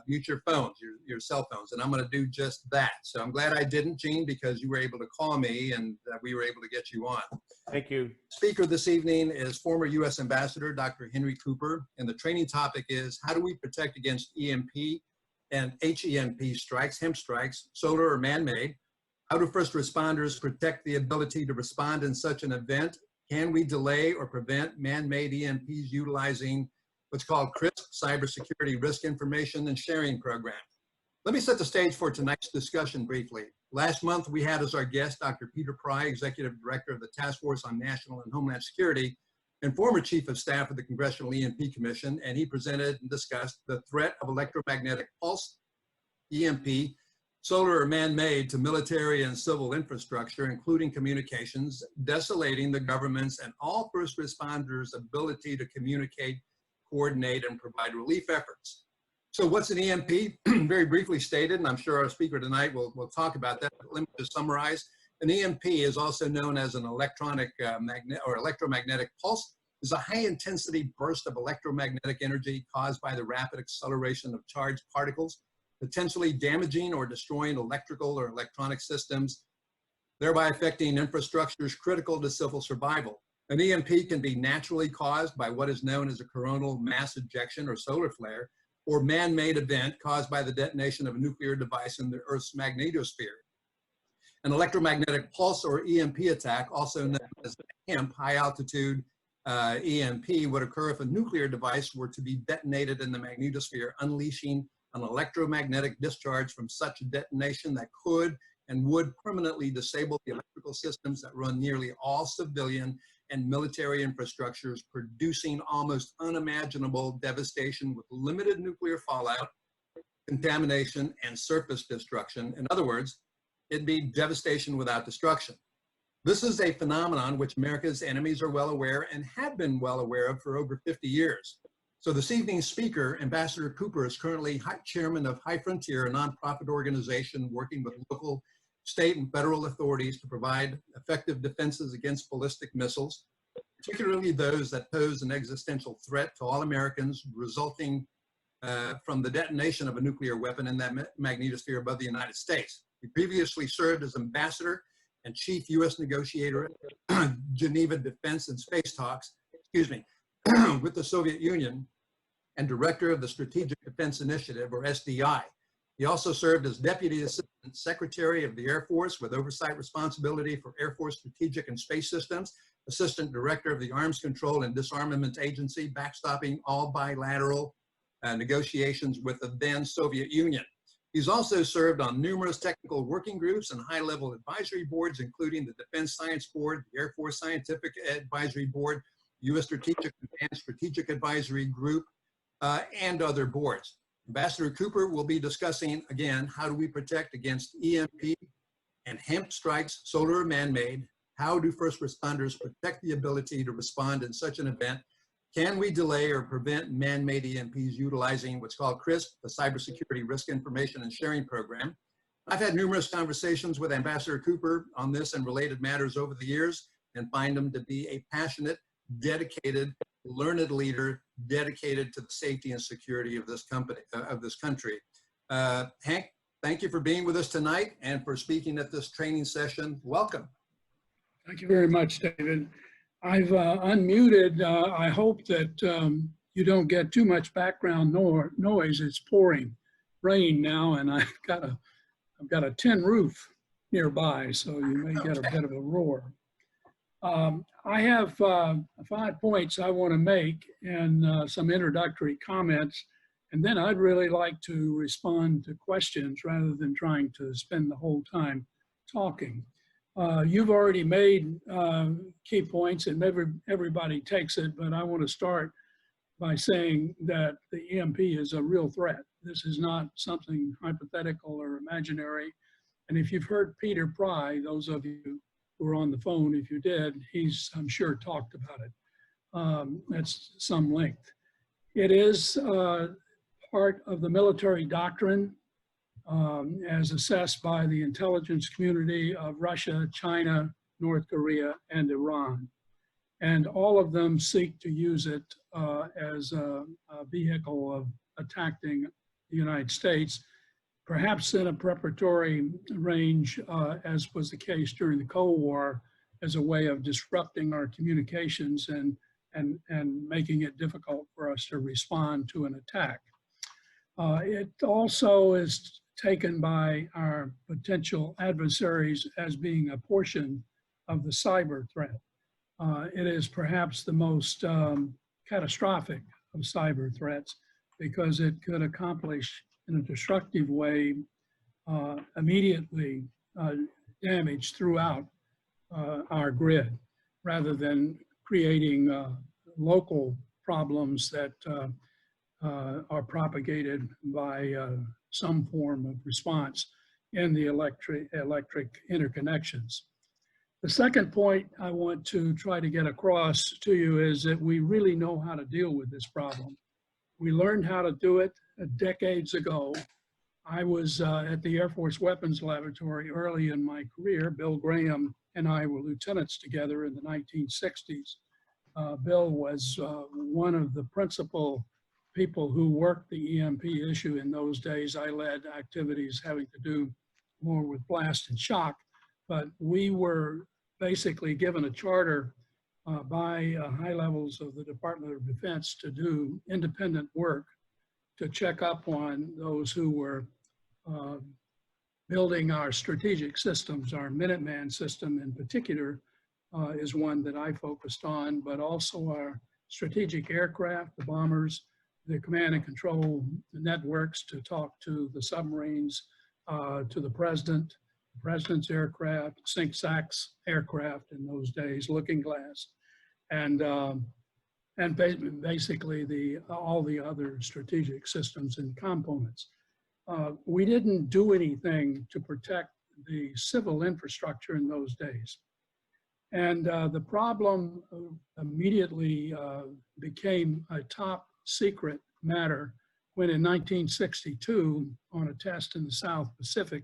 mute your phones, your cell phones, and I'm going to do just that. So I'm glad I didn't, Gene, because you were able to call me and we were able to get you on. Thank you. Speaker this evening is former U.S. Ambassador Dr. Henry Cooper, and the training topic is how do we protect against EMP and HEMP strikes, hemp strikes, solar or man-made? How do first responders protect the ability to respond in such an event? Can we delay or prevent man-made EMPs utilizing what's called CRISP, Cybersecurity Risk Information and Sharing Program? Let me set the stage for tonight's discussion briefly. Last month, we had as our guest Dr. Peter Pry, Executive Director of the Task Force on National and Homeland Security and former Chief of Staff of the Congressional EMP Commission, and he presented and discussed the threat of electromagnetic pulse, EMP, solar or man-made, to military and civil infrastructure, including communications, desolating the government's and all first responders' ability to communicate, coordinate, and provide relief efforts. So what's an EMP? Very briefly stated, and I'm sure our speaker tonight will talk about that, but let me just summarize. An EMP is also known as an electromagnetic pulse. Is a high-intensity burst of electromagnetic energy caused by the rapid acceleration of charged particles, potentially damaging or destroying electrical or electronic systems, thereby affecting infrastructures critical to civil survival. An EMP can be naturally caused by what is known as a coronal mass ejection or solar flare, or man-made event caused by the detonation of a nuclear device in the Earth's magnetosphere. An electromagnetic pulse or EMP attack, also known as HEMP, high-altitude EMP, would occur if a nuclear device were to be detonated in the magnetosphere, unleashing an electromagnetic discharge from such a detonation that could and would permanently disable the electrical systems that run nearly all civilian and military infrastructures, producing almost unimaginable devastation with limited nuclear fallout, contamination, and surface destruction. In other words, it'd be devastation without destruction. This is a phenomenon which America's enemies are well aware and have been well aware of for over 50 years. So this evening's speaker, Ambassador Cooper, is currently chairman of High Frontier, a nonprofit organization working with local, state, and federal authorities to provide effective defenses against ballistic missiles, particularly those that pose an existential threat to all Americans resulting from the detonation of a nuclear weapon in that magnetosphere above the United States. He previously served as ambassador and chief U.S. negotiator at Geneva Defense and Space Talks, with the Soviet Union, and director of the Strategic Defense Initiative, or SDI. He also served as Deputy Assistant Secretary of the Air Force with oversight responsibility for Air Force Strategic and Space Systems, Assistant Director of the Arms Control and Disarmament Agency, backstopping all bilateral negotiations with the then Soviet Union. He's also served on numerous technical working groups and high-level advisory boards, including the Defense Science Board, the Air Force Scientific Advisory Board, U.S. Strategic Command Strategic Advisory Group, and other boards. Ambassador Cooper will be discussing, again, how do we protect against EMP and hemp strikes, solar or man-made? How do first responders protect the ability to respond in such an event? Can we delay or prevent man-made EMPs utilizing what's called CRISP, the Cybersecurity Risk Information and Sharing Program? I've had numerous conversations with Ambassador Cooper on this and related matters over the years and find him to be a passionate, dedicated, learned leader dedicated to the safety and security of this country. Hank, thank you for being with us tonight and for speaking at this training session. Welcome. Thank you very much, David. I've unmuted. I hope that you don't get too much background noise. It's pouring rain now, and I've got a tin roof nearby, so you may get a bit of a roar. I have 5 points I want to make and some introductory comments, and then I'd really like to respond to questions rather than trying to spend the whole time talking. You've already made key points and everybody takes it, but I want to start by saying that the EMP is a real threat. This is not something hypothetical or imaginary. And if you've heard Peter Pry, those of you who were on the phone, if you did, he's, I'm sure, talked about it. That's some length. It is part of the military doctrine as assessed by the intelligence community of Russia, China, North Korea, and Iran. And all of them seek to use it as a vehicle of attacking the United States, perhaps in a preparatory range, as was the case during the Cold War, as a way of disrupting our communications and making it difficult for us to respond to an attack. It also is taken by our potential adversaries as being a portion of the cyber threat. It is perhaps the most catastrophic of cyber threats because it could accomplish in a destructive way immediately damage throughout our grid rather than creating local problems that are propagated by some form of response in the electric interconnections. The second point I want to try to get across to you is that we really know how to deal with this problem. We learned how to do it decades ago. I was at the Air Force Weapons Laboratory early in my career. Bill Graham and I were lieutenants together in the 1960s. Bill was one of the principal people who worked the EMP issue in those days. I led activities having to do more with blast and shock, but we were basically given a charter by high levels of the Department of Defense to do independent work to check up on those who were building our strategic systems. Our Minuteman system in particular is one that I focused on, but also our strategic aircraft, the bombers, the command and control networks to talk to the submarines, to the president's aircraft, Sink-Sacks aircraft in those days, Looking Glass, and basically all the other strategic systems and components. We didn't do anything to protect the civil infrastructure in those days. And the problem immediately became a top secret matter when in 1962, on a test in the South Pacific,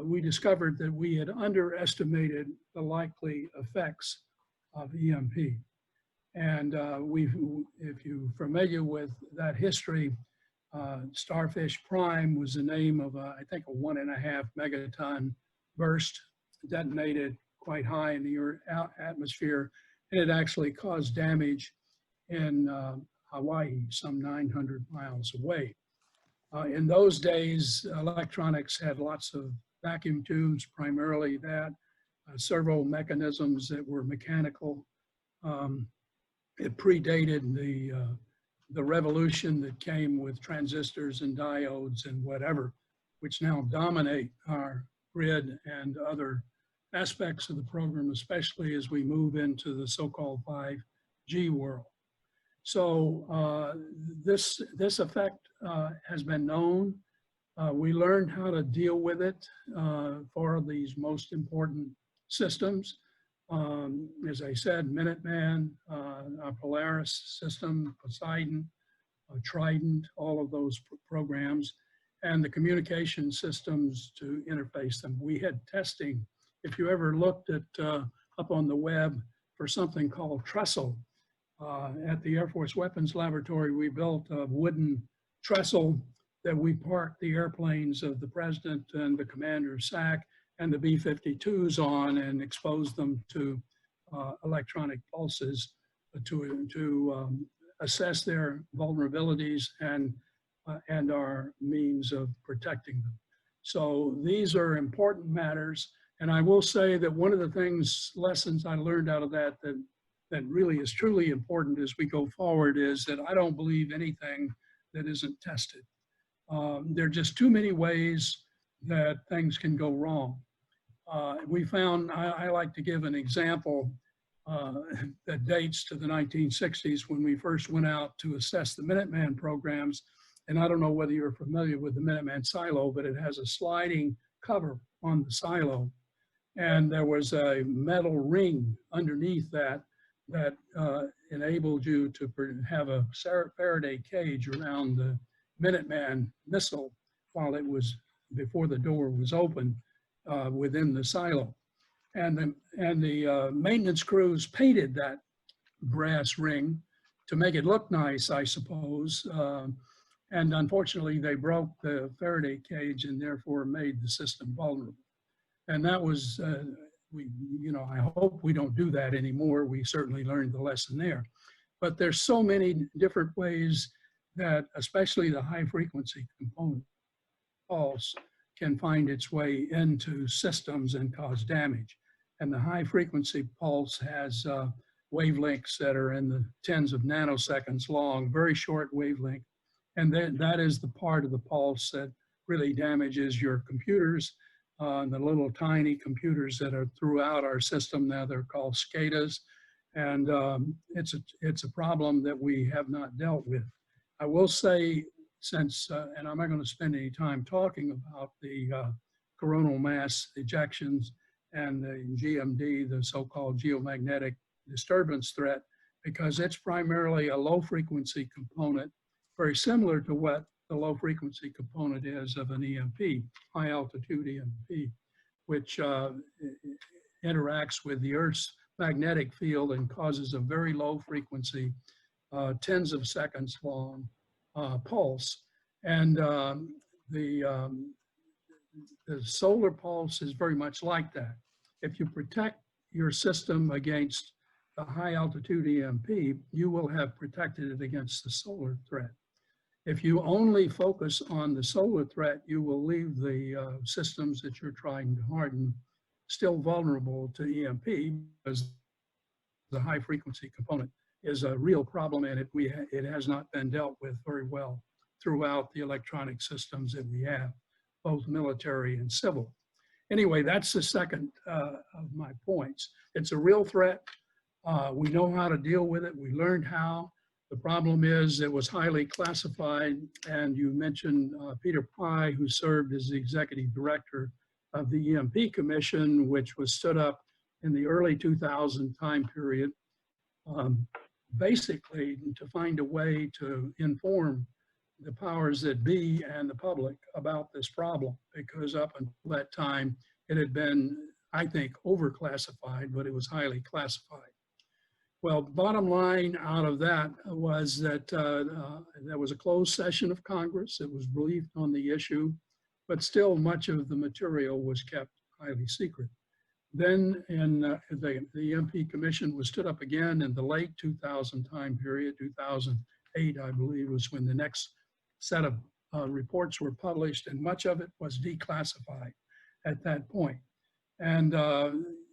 we discovered that we had underestimated the likely effects of EMP. And if you're familiar with that history, Starfish Prime was the name of, I think, a 1.5 megaton burst detonated quite high in the Earth atmosphere, and it actually caused damage in Hawaii, some 900 miles away. In those days, electronics had lots of vacuum tubes, primarily that, servo mechanisms that were mechanical. It predated the revolution that came with transistors and diodes and whatever, which now dominate our grid and other aspects of the program, especially as we move into the so-called 5G world. So this effect has been known. We learned how to deal with it for these most important systems. As I said, Minuteman, our Polaris system, Poseidon, Trident, all of those programs, and the communication systems to interface them. We had testing. If you ever looked at up on the web for something called trestle, at the Air Force Weapons Laboratory, we built a wooden trestle that we parked the airplanes of the president and the commander's SAC and the B-52s on and exposed them to electronic pulses to assess their vulnerabilities and our means of protecting them. So these are important matters. And I will say that one of the lessons I learned out of that really is truly important as we go forward is that I don't believe anything that isn't tested. There are just too many ways that things can go wrong. We found, I like to give an example that dates to the 1960s when we first went out to assess the Minuteman programs. And I don't know whether you're familiar with the Minuteman silo, but it has a sliding cover on the silo. And there was a metal ring underneath that enabled you to have a Faraday cage around the Minuteman missile while it was, before the door was open within the silo. And the maintenance crews painted that brass ring to make it look nice, I suppose. And unfortunately, they broke the Faraday cage and therefore made the system vulnerable. And that was, I hope we don't do that anymore. We certainly learned the lesson there. But there's so many different ways that, especially the high frequency component pulse, can find its way into systems and cause damage. And the high frequency pulse has wavelengths that are in the tens of nanoseconds long, very short wavelength. And that is the part of the pulse that really damages your computers, the little tiny computers that are throughout our system now. They're called SCADAs. And it's a problem that we have not dealt with. I will say, since, and I'm not going to spend any time talking about the coronal mass ejections and the GMD, the so-called geomagnetic disturbance threat, because it's primarily a low frequency component, very similar to what the low frequency component is of an EMP, high altitude EMP, which interacts with the Earth's magnetic field and causes a very low frequency, tens of seconds long pulse. And the solar pulse is very much like that. If you protect your system against a high altitude EMP, you will have protected it against the solar threat. If you only focus on the solar threat, you will leave the systems that you're trying to harden still vulnerable to EMP, because the high frequency component is a real problem, and it has not been dealt with very well throughout the electronic systems that we have, both military and civil. Anyway, that's the second of my points. It's a real threat. We know how to deal with it. We learned how. The problem is it was highly classified, and you mentioned Peter Pye, who served as the executive director of the EMP Commission, which was stood up in the early 2000 time period, basically to find a way to inform the powers that be and the public about this problem, because up until that time, it had been, I think, overclassified, but it was highly classified. Well, bottom line out of that was that there was a closed session of Congress. It was briefed on the issue, but still much of the material was kept highly secret. Then in the EMP Commission was stood up again in the late 2000 time period. 2008, I believe, was when the next set of reports were published, and much of it was declassified at that point. And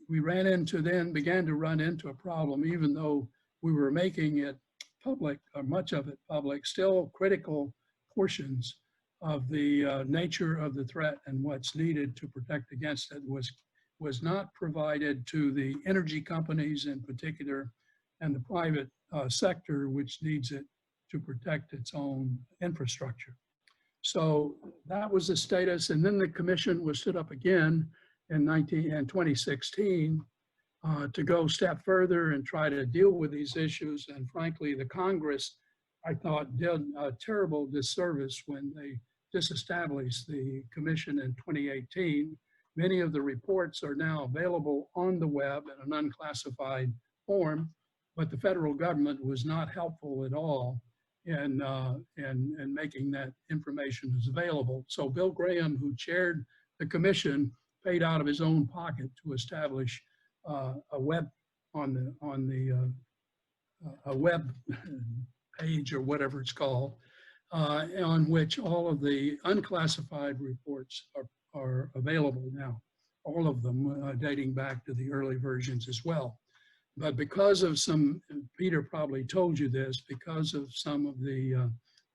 we began to run into a problem, even though we were making it public, or much of it public, still critical portions of the nature of the threat and what's needed to protect against it was not provided to the energy companies in particular, and the private sector, which needs it to protect its own infrastructure. So that was the status. And then the commission was stood up again in 2016 to go a step further and try to deal with these issues. And frankly, the Congress, I thought, did a terrible disservice when they disestablished the commission in 2018. Many of the reports are now available on the web in an unclassified form, but the federal government was not helpful at all in making that information available. So Bill Graham, who chaired the commission, paid out of his own pocket to establish a web a web page, or whatever it's called, on which all of the unclassified reports are available now, all of them dating back to the early versions as well. But because of some, Peter probably told you this, because of some of the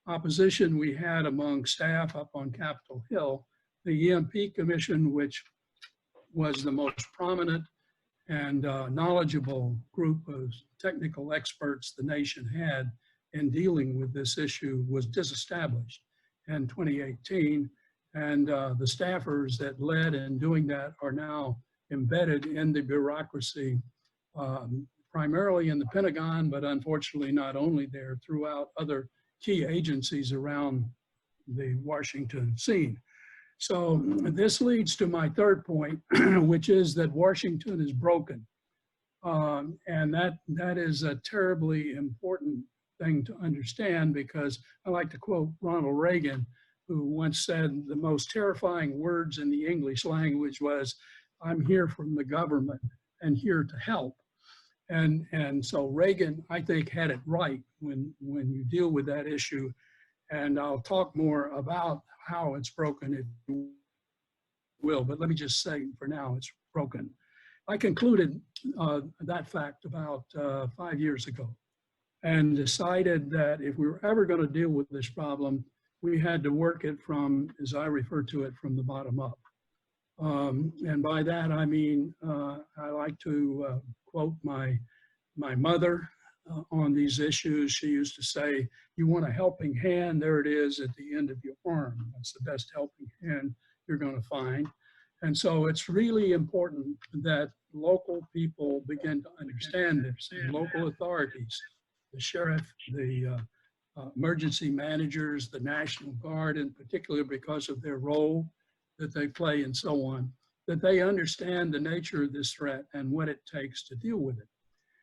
opposition we had among staff up on Capitol Hill, the EMP Commission, which was the most prominent and knowledgeable group of technical experts the nation had in dealing with this issue, was disestablished in 2018. And the staffers that led in doing that are now embedded in the bureaucracy, primarily in the Pentagon, but unfortunately not only there, throughout other key agencies around the Washington scene. So this leads to my third point, which is that Washington is broken. And that is a terribly important thing to understand, because I like to quote Ronald Reagan, who once said the most terrifying words in the English language was, "I'm here from the government and here to help." And so Reagan, I think, had it right when you deal with that issue. And I'll talk more about how it's broken, if you will, but let me just say for now, it's broken. I concluded that fact about 5 years ago and decided that if we were ever going to deal with this problem, we had to work it from, as I refer to it, from the bottom up. And by that, I mean, I like to quote my mother on these issues. She used to say, "You want a helping hand, there it is at the end of your arm. That's the best helping hand you're going to find." And so it's really important that local people begin to understand this, local authorities, the sheriff, the emergency managers, the National Guard in particular, because of their role that they play and so on, that they understand the nature of this threat and what it takes to deal with it.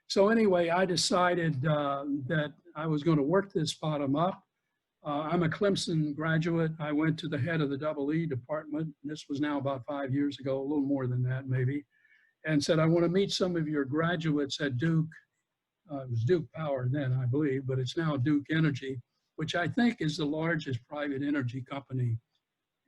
So anyway, I decided that I was going to work this bottom up. I'm a Clemson graduate. I went to the head of the EE department. This was now about 5 years ago, a little more than that maybe, and said, "I want to meet some of your graduates at Duke." It was Duke Power then, I believe, but it's now Duke Energy, which I think is the largest private energy company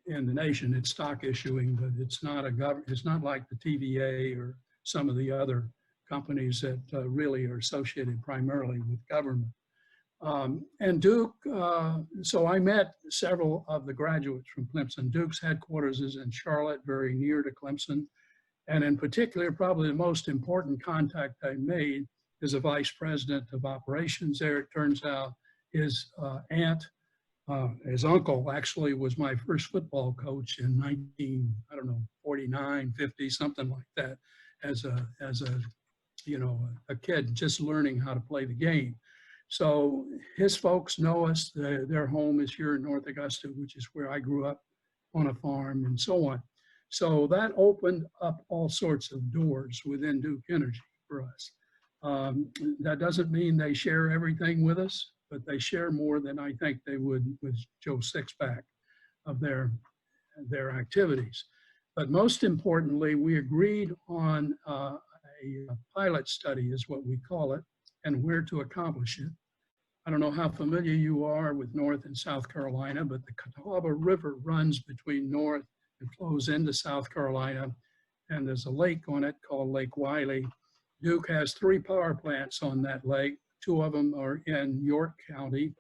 in the nation. It's stock issuing, but it's not it's not like the TVA or some of the other companies that really are associated primarily with government. And Duke, so I met several of the graduates from Clemson. Duke's headquarters is in Charlotte, very near to Clemson. And in particular, probably the most important contact I made is a vice president of operations there. It turns out his aunt, his uncle actually was my first football coach in 49, 50, something like that, as a kid just learning how to play the game. So his folks know us. Their home is here in North Augusta, which is where I grew up on a farm and so on. So that opened up all sorts of doors within Duke Energy for us. That doesn't mean they share everything with us, but they share more than I think they would with Joe Sixpack of their activities. But most importantly, we agreed on a pilot study is what we call it, and where to accomplish it. I don't know how familiar you are with North and South Carolina, but the Catawba River runs between North and flows into South Carolina, and there's a lake on it called Lake Wiley. Duke has 3 power plants on that lake. 2 of them are in York County.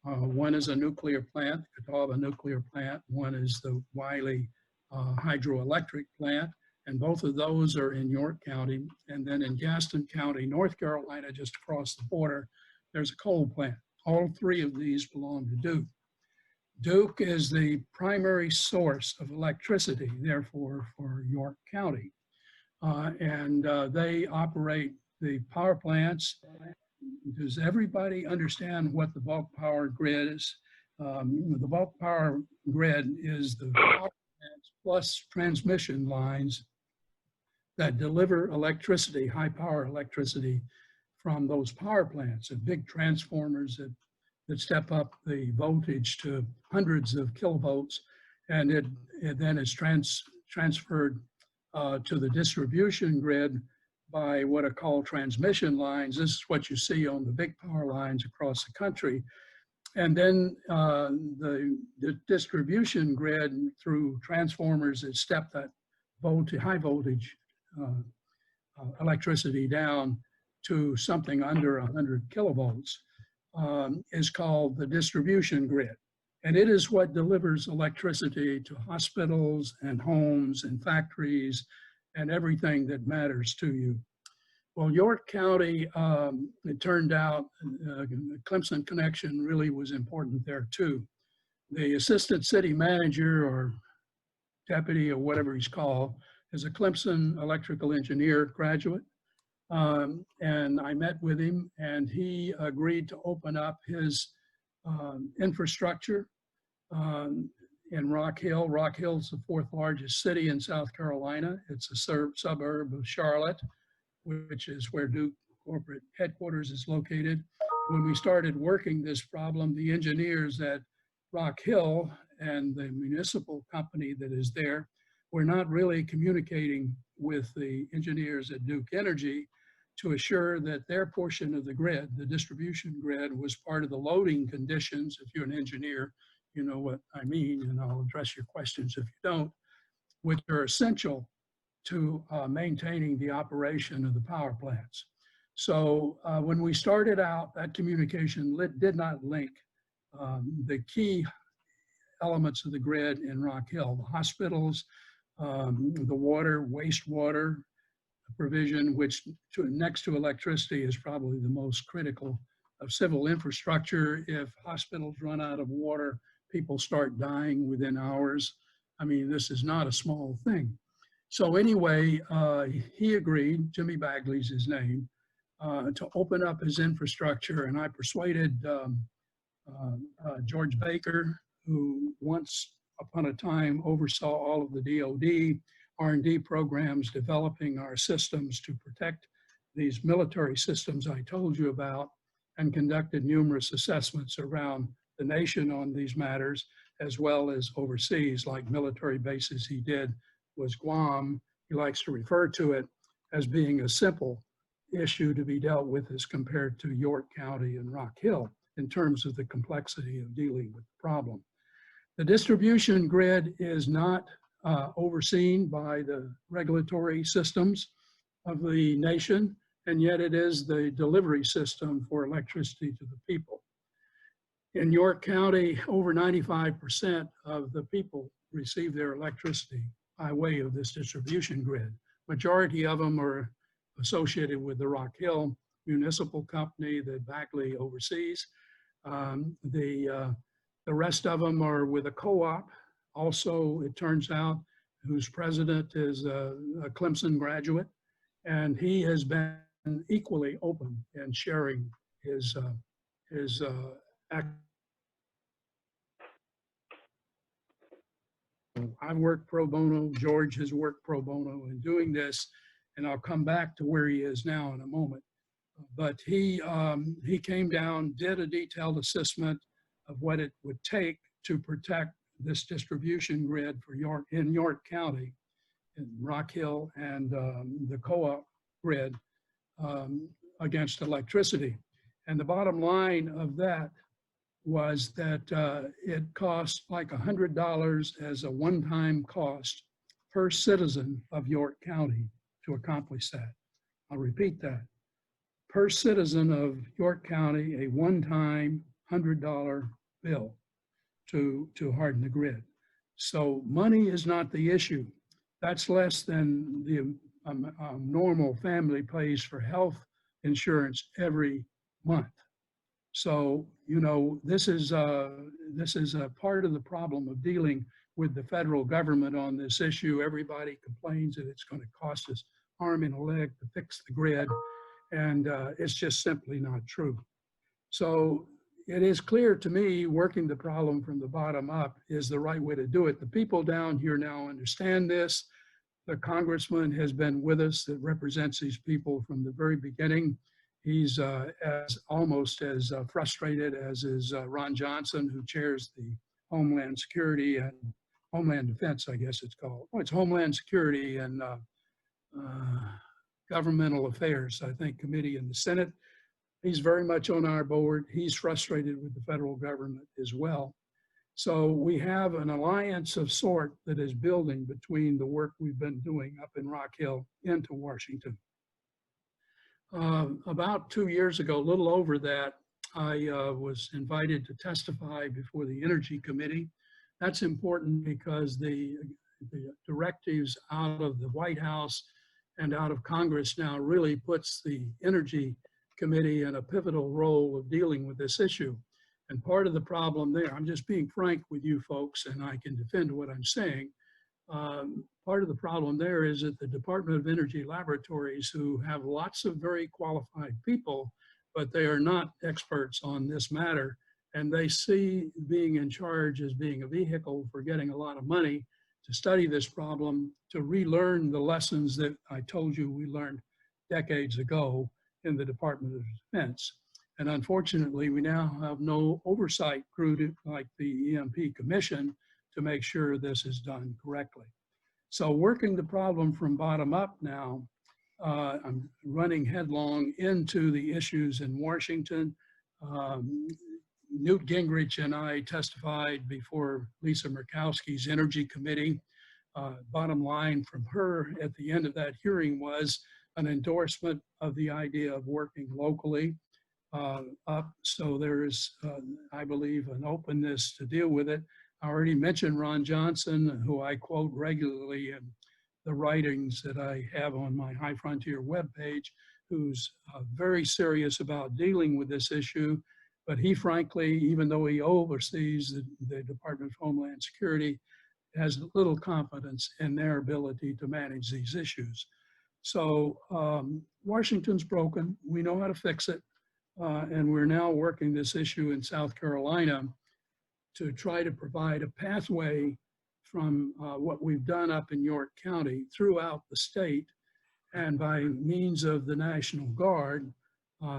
One is a nuclear plant, Catawba nuclear plant. One is the Wiley hydroelectric plant, and both of those are in York County. And then in Gaston County, North Carolina, just across the border, there's a coal plant. All 3 of these belong to Duke. Duke is the primary source of electricity, therefore, for York County. They operate the power plants. Does everybody understand what the bulk power grid is? The bulk power grid is the power plants plus transmission lines that deliver electricity, high power electricity from those power plants, and big transformers that step up the voltage to hundreds of kilovolts, and it then is transferred to the distribution grid by what are called transmission lines. This is what you see on the big power lines across the country. And then the distribution grid through transformers that step that high voltage electricity down to something under 100 kilovolts is called the distribution grid. And it is what delivers electricity to hospitals and homes and factories and everything that matters to you. Well, York County, it turned out the Clemson connection really was important there too. The assistant city manager or deputy or whatever he's called is a Clemson electrical engineer graduate. And I met with him, and he agreed to open up his infrastructure in Rock Hill. Rock Hill is the 4th largest city in South Carolina. It's a suburb of Charlotte, which is where Duke corporate headquarters is located. when we started working this problem, the engineers at Rock Hill and the municipal company that is there were not really communicating with the engineers at Duke Energy to assure that their portion of the grid, the distribution grid, was part of the loading conditions. If you're an engineer, you know what I mean, and I'll address your questions if you don't, which are essential to maintaining the operation of the power plants. So when we started out, that communication did not link the key elements of the grid in Rock Hill, the hospitals, the water, wastewater provision, which next to electricity is probably the most critical of civil infrastructure. If hospitals run out of water, people start dying within hours. I mean, this is not a small thing. So anyway, he agreed, Jimmy Bagley's his name, to open up his infrastructure. And I persuaded George Baker, who once upon a time oversaw all of the DoD R&D programs developing our systems to protect these military systems I told you about, and conducted numerous assessments around the nation on these matters, as well as overseas, like military bases he did was Guam. He likes to refer to it as being a simple issue to be dealt with as compared to York County and Rock Hill in terms of the complexity of dealing with the problem. The distribution grid is not overseen by the regulatory systems of the nation, and yet it is the delivery system for electricity to the people. In York County, over 95% of the people receive their electricity by way of this distribution grid. Majority of them are associated with the Rock Hill Municipal Company that Bagley oversees. The rest of them are with a co-op. Also, it turns out, whose president is a Clemson graduate, and he has been equally open in sharing his I've worked pro bono, George has worked pro bono in doing this, and I'll come back to where he is now in a moment. But he came down, did a detailed assessment of what it would take to protect this distribution grid for York County, in Rock Hill, and the co-op grid against electricity. And the bottom line of that was that it cost like $100 as a one-time cost per citizen of York County to accomplish that. I'll repeat that. Per citizen of York County, a one-time $100 bill to harden the grid. So money is not the issue. That's less than the normal family pays for health insurance every month. So, you know, this is a part of the problem of dealing with the federal government on this issue. Everybody complains that it's going to cost us arm and a leg to fix the grid, and it's just simply not true. So it is clear to me working the problem from the bottom up is the right way to do it. The people down here now understand this. The congressman has been with us that represents these people from the very beginning. He's almost as frustrated as is Ron Johnson, who chairs the Homeland Security and Homeland Defense, I guess it's called. Oh, it's Homeland Security and Governmental Affairs, I think, committee in the Senate. He's very much on our board. He's frustrated with the federal government as well. So we have an alliance of sort that is building between the work we've been doing up in Rock Hill into Washington. About 2 years ago, a little over that, I was invited to testify before the Energy Committee. That's important because the directives out of the White House and out of Congress now really puts the Energy Committee in a pivotal role of dealing with this issue. And part of the problem there, I'm just being frank with you folks, and I can defend what I'm saying. Part of the problem there is that the Department of Energy laboratories, who have lots of very qualified people, but they are not experts on this matter, and they see being in charge as being a vehicle for getting a lot of money to study this problem, to relearn the lessons that I told you we learned decades ago in the Department of Defense. And unfortunately, we now have no oversight group like the EMP Commission to make sure this is done correctly. So working the problem from bottom up now, I'm running headlong into the issues in Washington. Newt Gingrich and I testified before Lisa Murkowski's Energy Committee. Bottom line from her at the end of that hearing was an endorsement of the idea of working locally up. So there is, I believe, an openness to deal with it. I already mentioned Ron Johnson, who I quote regularly in the writings that I have on my High Frontier webpage, who's very serious about dealing with this issue. But he, frankly, even though he oversees the Department of Homeland Security, has little confidence in their ability to manage these issues. So Washington's broken. We know how to fix it. And we're now working this issue in South Carolina to try to provide a pathway from what we've done up in York County throughout the state and by means of the National Guard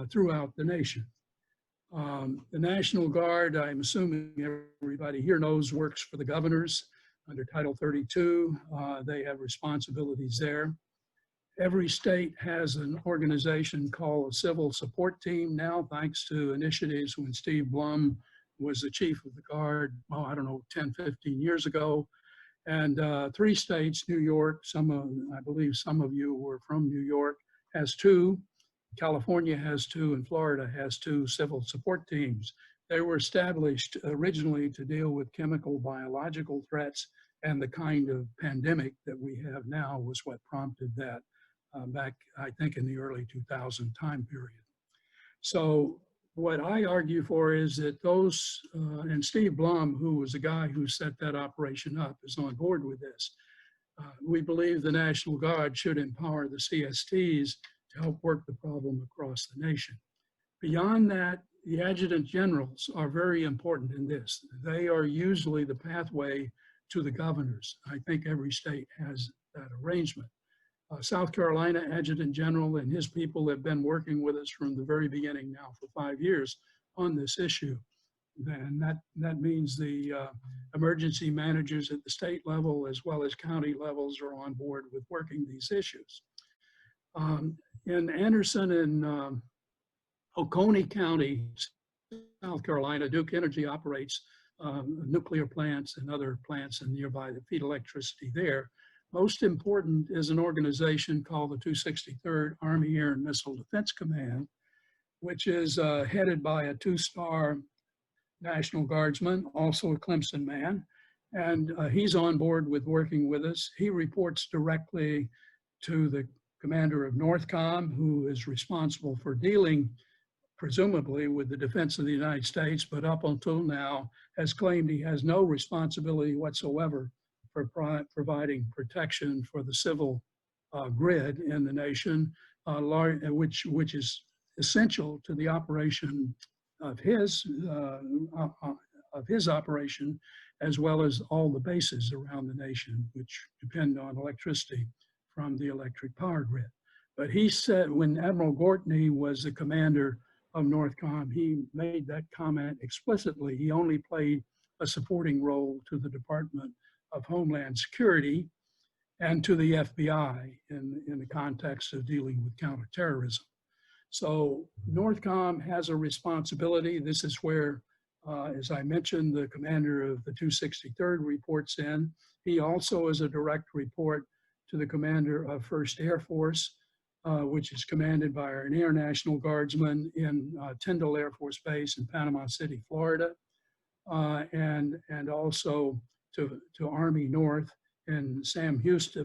throughout the nation. The National Guard, I'm assuming everybody here knows, works for the governors under Title 32. They have responsibilities there. Every state has an organization called a civil support team now, thanks to initiatives when Steve Blum was the chief of the Guard, oh, I don't know, 10, 15 years ago. And 3 states, New York, I believe some of you were from New York, has 2. California has 2, and Florida has 2 civil support teams. They were established originally to deal with chemical, biological threats, and the kind of pandemic that we have now was what prompted that back, I think, in the early 2000 time period. So what I argue for is that those, and Steve Blum, who was the guy who set that operation up, is on board with this. We believe the National Guard should empower the CSTs to help work the problem across the nation. Beyond that, the adjutant generals are very important in this. They are usually the pathway to the governors. I think every state has that arrangement. South Carolina Adjutant General and his people have been working with us from the very beginning now for 5 years on this issue. And that means the emergency managers at the state level as well as county levels are on board with working these issues. In Anderson and Oconee County, South Carolina, Duke Energy operates nuclear plants and other plants and nearby that feed electricity there. Most important is an organization called the 263rd Army Air and Missile Defense Command, which is headed by a 2-star National Guardsman, also a Clemson man. And he's on board with working with us. He reports directly to the commander of NORTHCOM, who is responsible for dealing presumably with the defense of the United States, but up until now has claimed he has no responsibility whatsoever for providing protection for the civil grid in the nation, which is essential to the operation of his operation, as well as all the bases around the nation, which depend on electricity from the electric power grid. But he said when Admiral Gortney was the commander of NORTHCOM, he made that comment explicitly. He only played a supporting role to the Department of Homeland Security and to the FBI in the context of dealing with counterterrorism. So NORTHCOM has a responsibility. This is where, as I mentioned, the commander of the 263rd reports in. He also is a direct report to the commander of 1st Air Force, which is commanded by our Air National Guardsman in Tyndall Air Force Base in Panama City, Florida, and also to Army North in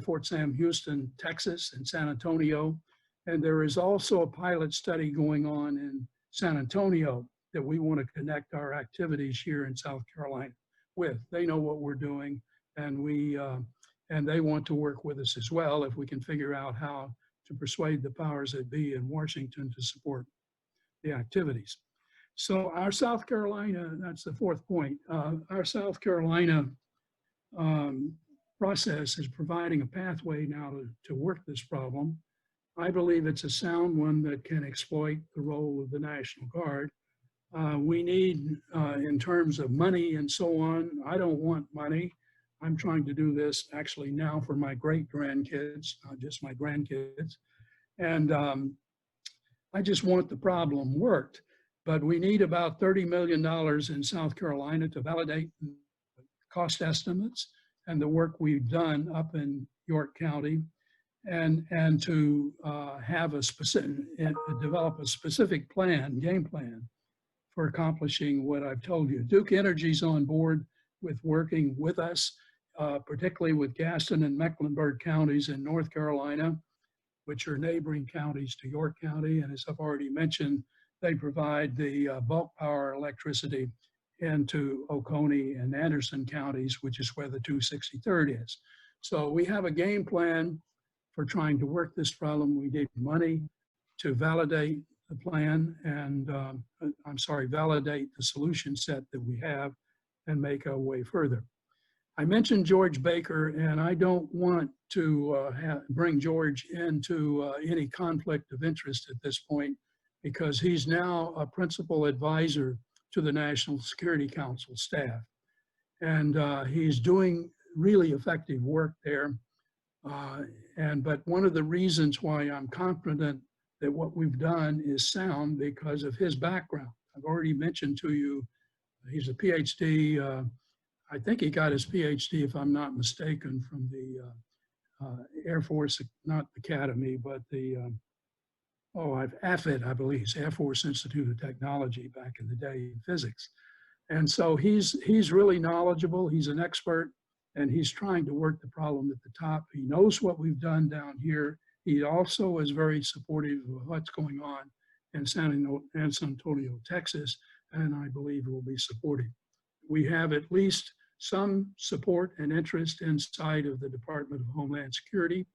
Fort Sam Houston, Texas, and San Antonio. And there is also a pilot study going on in San Antonio that we want to connect our activities here in South Carolina with. They know what we're doing, and they want to work with us as well if we can figure out how to persuade the powers that be in Washington to support the activities. So our South Carolina, that's the 4th point, our South Carolina process is providing a pathway now to work this problem. I believe it's a sound one that can exploit the role of the National Guard. We need, in terms of money and so on, I don't want money. I'm trying to do this actually now for my great grandkids, not just my grandkids. And I just want the problem worked. But we need about $30 million in South Carolina to validate cost estimates and the work we've done up in York County, and to have a specific, develop a specific plan, game plan for accomplishing what I've told you. Duke Energy's on board with working with us, particularly with Gaston and Mecklenburg counties in North Carolina, which are neighboring counties to York County. And as I've already mentioned, they provide the bulk power electricity into Oconee and Anderson counties, which is where the 263rd is. So we have a game plan for trying to work this problem. We need money to validate the plan and, validate the solution set that we have and make our way further. I mentioned George Baker, and I don't want to bring George into any conflict of interest at this point, because he's now a principal advisor to the National Security Council staff. And he's doing really effective work there. But one of the reasons why I'm confident that what we've done is sound because of his background. I've already mentioned to you, he's a PhD. I think he got his PhD, if I'm not mistaken, from the Air Force, not Academy, but the, AFIT, I believe, Air Force Institute of Technology back in the day in physics. And so he's really knowledgeable, he's an expert, and he's trying to work the problem at the top. He knows what we've done down here. He also is very supportive of what's going on in San Antonio, Texas, and I believe will be supportive. We have at least some support and interest inside of the Department of Homeland Security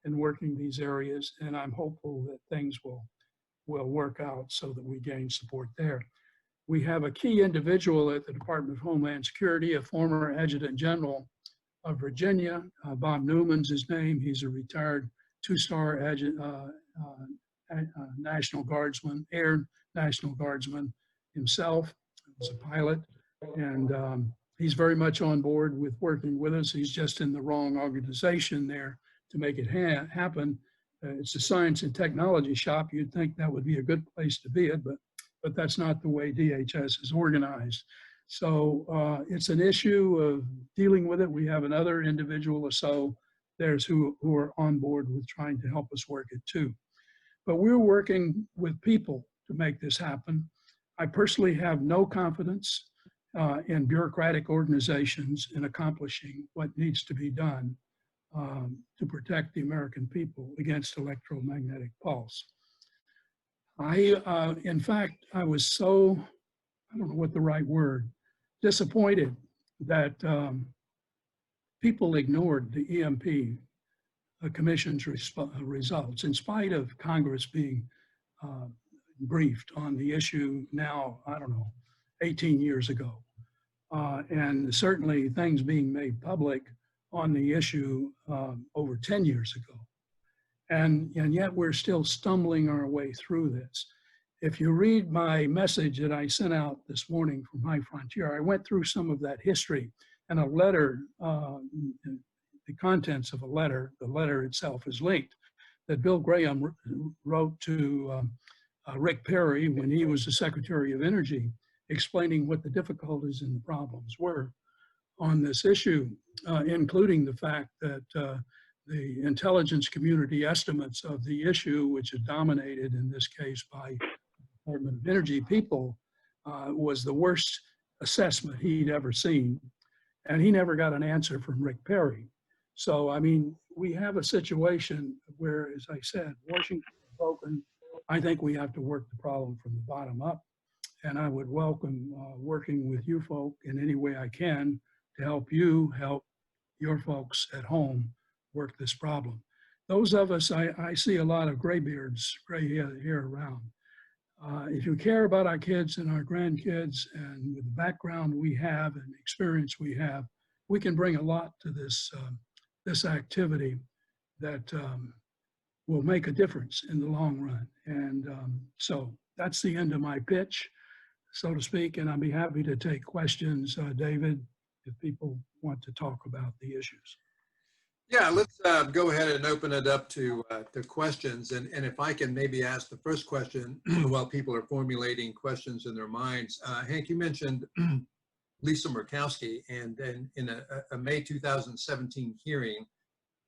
in working these areas, and I'm hopeful that things will work out so that we gain support there. We have a key individual at the Department of Homeland Security, a former Adjutant General of Virginia. Bob Newman's his name. He's a retired two-star National Guardsman, Air National Guardsman himself. He was a pilot, and he's very much on board with working with us. He's just in the wrong organization there to make it happen. It's a science and technology shop. You'd think that would be a good place to be it, but that's not the way DHS is organized. So it's an issue of dealing with it. We have another individual or so there's who are on board with trying to help us work it too. But we're working with people to make this happen. I personally have no confidence in bureaucratic organizations in accomplishing what needs to be done to protect the American people against electromagnetic pulse. In fact, I was so, I don't know what the right word, disappointed that people ignored the EMP Commission's results, in spite of Congress being briefed on the issue now, I don't know, 18 years ago. And certainly things being made public on the issue over 10 years ago. And yet we're still stumbling our way through this. If you read my message that I sent out this morning from High Frontier, I went through some of that history, and a letter, the contents of a letter, the letter itself is linked, that Bill Graham wrote to Rick Perry when he was the Secretary of Energy, explaining what the difficulties and the problems were on this issue, including the fact that the intelligence community estimates of the issue, which is dominated in this case by Department of Energy people, was the worst assessment he'd ever seen. And he never got an answer from Rick Perry. So, I mean, we have a situation where, as I said, Washington is broken. I think we have to work the problem from the bottom up. And I would welcome working with you folk in any way I can to help you help your folks at home work this problem. Those of us, I see a lot of graybeards, gray hair around. If you care about our kids and our grandkids, and with the background we have and experience we have, we can bring a lot to this, this activity that will make a difference in the long run. And so that's the end of my pitch, so to speak, and I'd be happy to take questions, David, if people want to talk about the issues. Yeah, let's go ahead and open it up to questions. And if I can maybe ask the first question while people are formulating questions in their minds. Hank, you mentioned Lisa Murkowski, and in a May 2017 hearing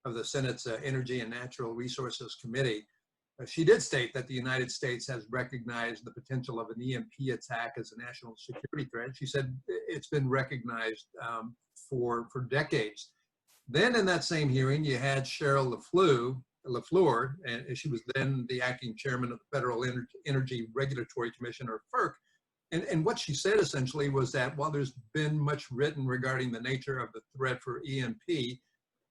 of the Senate's Energy and Natural Resources Committee, she did state that the United States has recognized the potential of an EMP attack as a national security threat. She said it's been recognized for decades. Then in that same hearing, you had Cheryl LaFleur, and she was then the acting chairman of the Federal Energy Regulatory Commission, or FERC. And what she said essentially was that while there's been much written regarding the nature of the threat for EMP,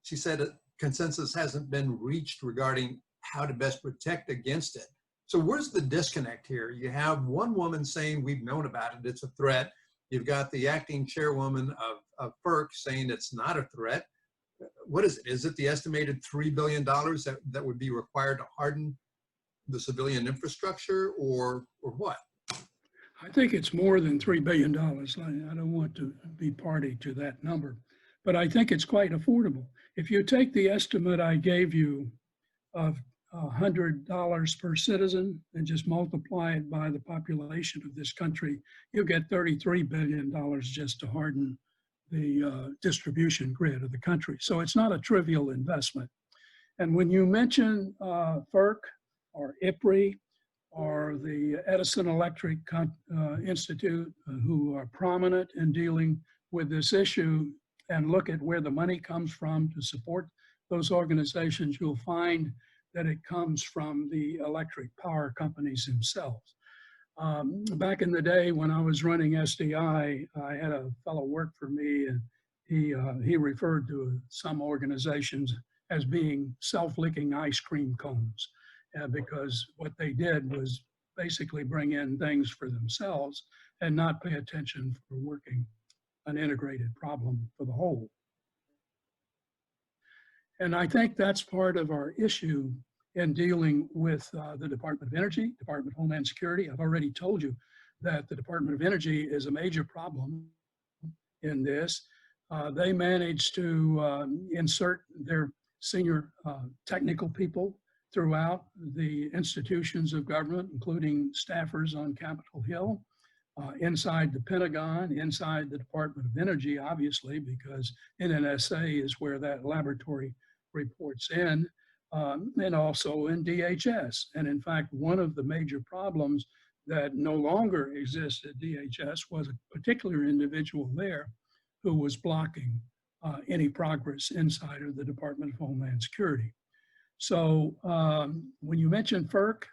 she said a consensus hasn't been reached regarding how to best protect against it. So where's the disconnect here? You have one woman saying we've known about it, it's a threat. You've got the acting chairwoman of FERC saying it's not a threat. What is it? Is it the estimated $3 billion that would be required to harden the civilian infrastructure, or what? I think it's more than $3 billion. I don't want to be party to that number, but I think it's quite affordable. If you take the estimate I gave you of $100 per citizen and just multiply it by the population of this country, you'll get $33 billion just to harden the distribution grid of the country. So it's not a trivial investment. And when you mention FERC or IPRI or the Edison Electric Institute, who are prominent in dealing with this issue, and look at where the money comes from to support those organizations, you'll find that it comes from the electric power companies themselves. Back in the day when I was running SDI, I had a fellow work for me, and he referred to some organizations as being self-licking ice cream cones, because what they did was basically bring in things for themselves and not pay attention for working an integrated problem for the whole. And I think that's part of our issue in dealing with the Department of Energy, Department of Homeland Security. I've already told you that the Department of Energy is a major problem in this. They managed to insert their senior technical people throughout the institutions of government, including staffers on Capitol Hill, inside the Pentagon, inside the Department of Energy, obviously, because NNSA is where that laboratory reports in, and also in DHS. And in fact, one of the major problems that no longer exists at DHS was a particular individual there who was blocking any progress inside of the Department of Homeland Security. So when you mention FERC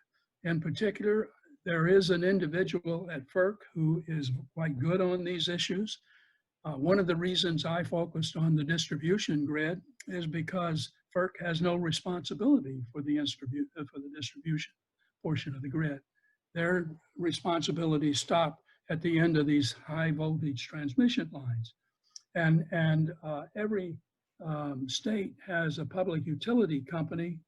in particular, there is an individual at FERC who is quite good on these issues. One of the reasons I focused on the distribution grid is because FERC has no responsibility for the distribution portion of the grid. Their responsibilities stop at the end of these high voltage transmission lines. And every state has a public utility company,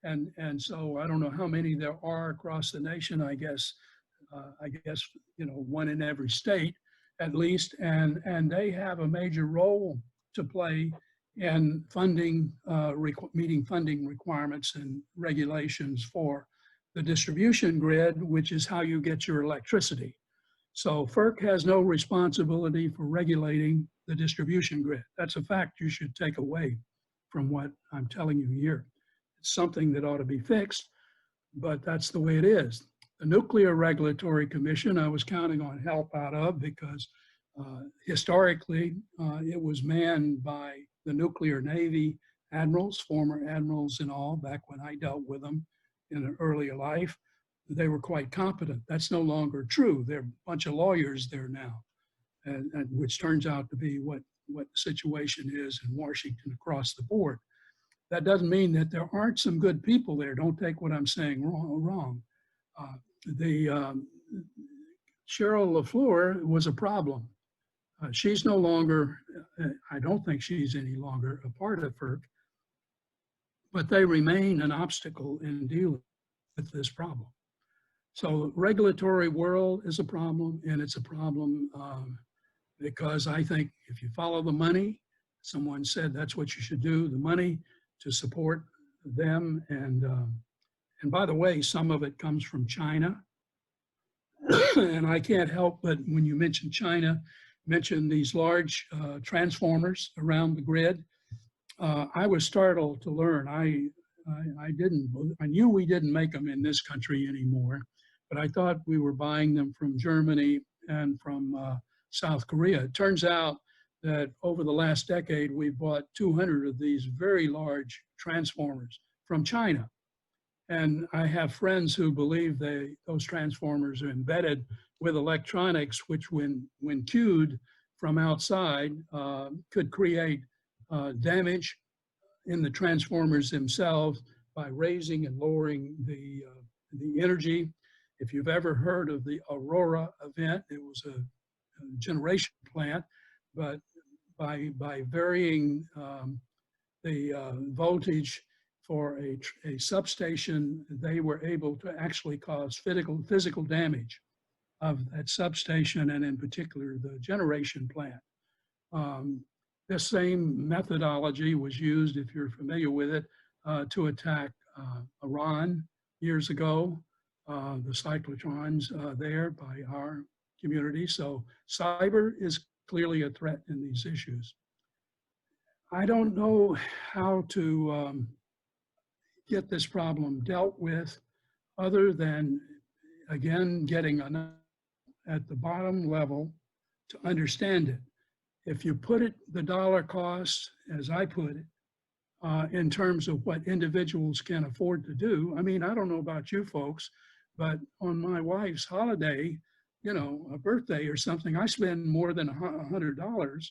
and so I don't know how many there are across the nation. I guess one in every state at least, and they have a major role to play in funding, meeting funding requirements and regulations for the distribution grid, which is how you get your electricity. So FERC has no responsibility for regulating the distribution grid. That's a fact you should take away from what I'm telling you here. It's something that ought to be fixed, but that's the way it is. The Nuclear Regulatory Commission, I was counting on help out of, because historically it was manned by the nuclear Navy admirals, former admirals and all, back when I dealt with them in an earlier life. They were quite competent. That's no longer true. There are a bunch of lawyers there now, and which turns out to be what the situation is in Washington across the board. That doesn't mean that there aren't some good people there. Don't take what I'm saying wrong. Cheryl LaFleur was a problem. She's no longer, I don't think she's any longer a part of FERC. but they remain an obstacle in dealing with this problem. So regulatory world is a problem, and it's a problem because I think if you follow the money, someone said that's what you should do, the money to support them. And by the way, some of it comes from China. And I can't help but when you mention China, mention these large transformers around the grid. I was startled to learn. I knew we didn't make them in this country anymore, but I thought we were buying them from Germany and from South Korea. It turns out that over the last decade, we bought 200 of these very large transformers from China. And I have friends who believe those transformers are embedded with electronics, which when cued from outside could create damage in the transformers themselves by raising and lowering the energy. If you've ever heard of the Aurora event, it was a generation plant, but by varying the voltage for a substation, they were able to actually cause physical damage of that substation, and in particular the generation plant. This same methodology was used, if you're familiar with it, to attack Iran years ago, the cyclotrons there by our community. So cyber is clearly a threat in these issues. I don't know how to get this problem dealt with other than, again, getting enough at the bottom level to understand it. If you put it, the dollar cost, as I put it, in terms of what individuals can afford to do. I mean, I don't know about you folks, but on my wife's holiday, you know, a birthday or something, I spend more than $100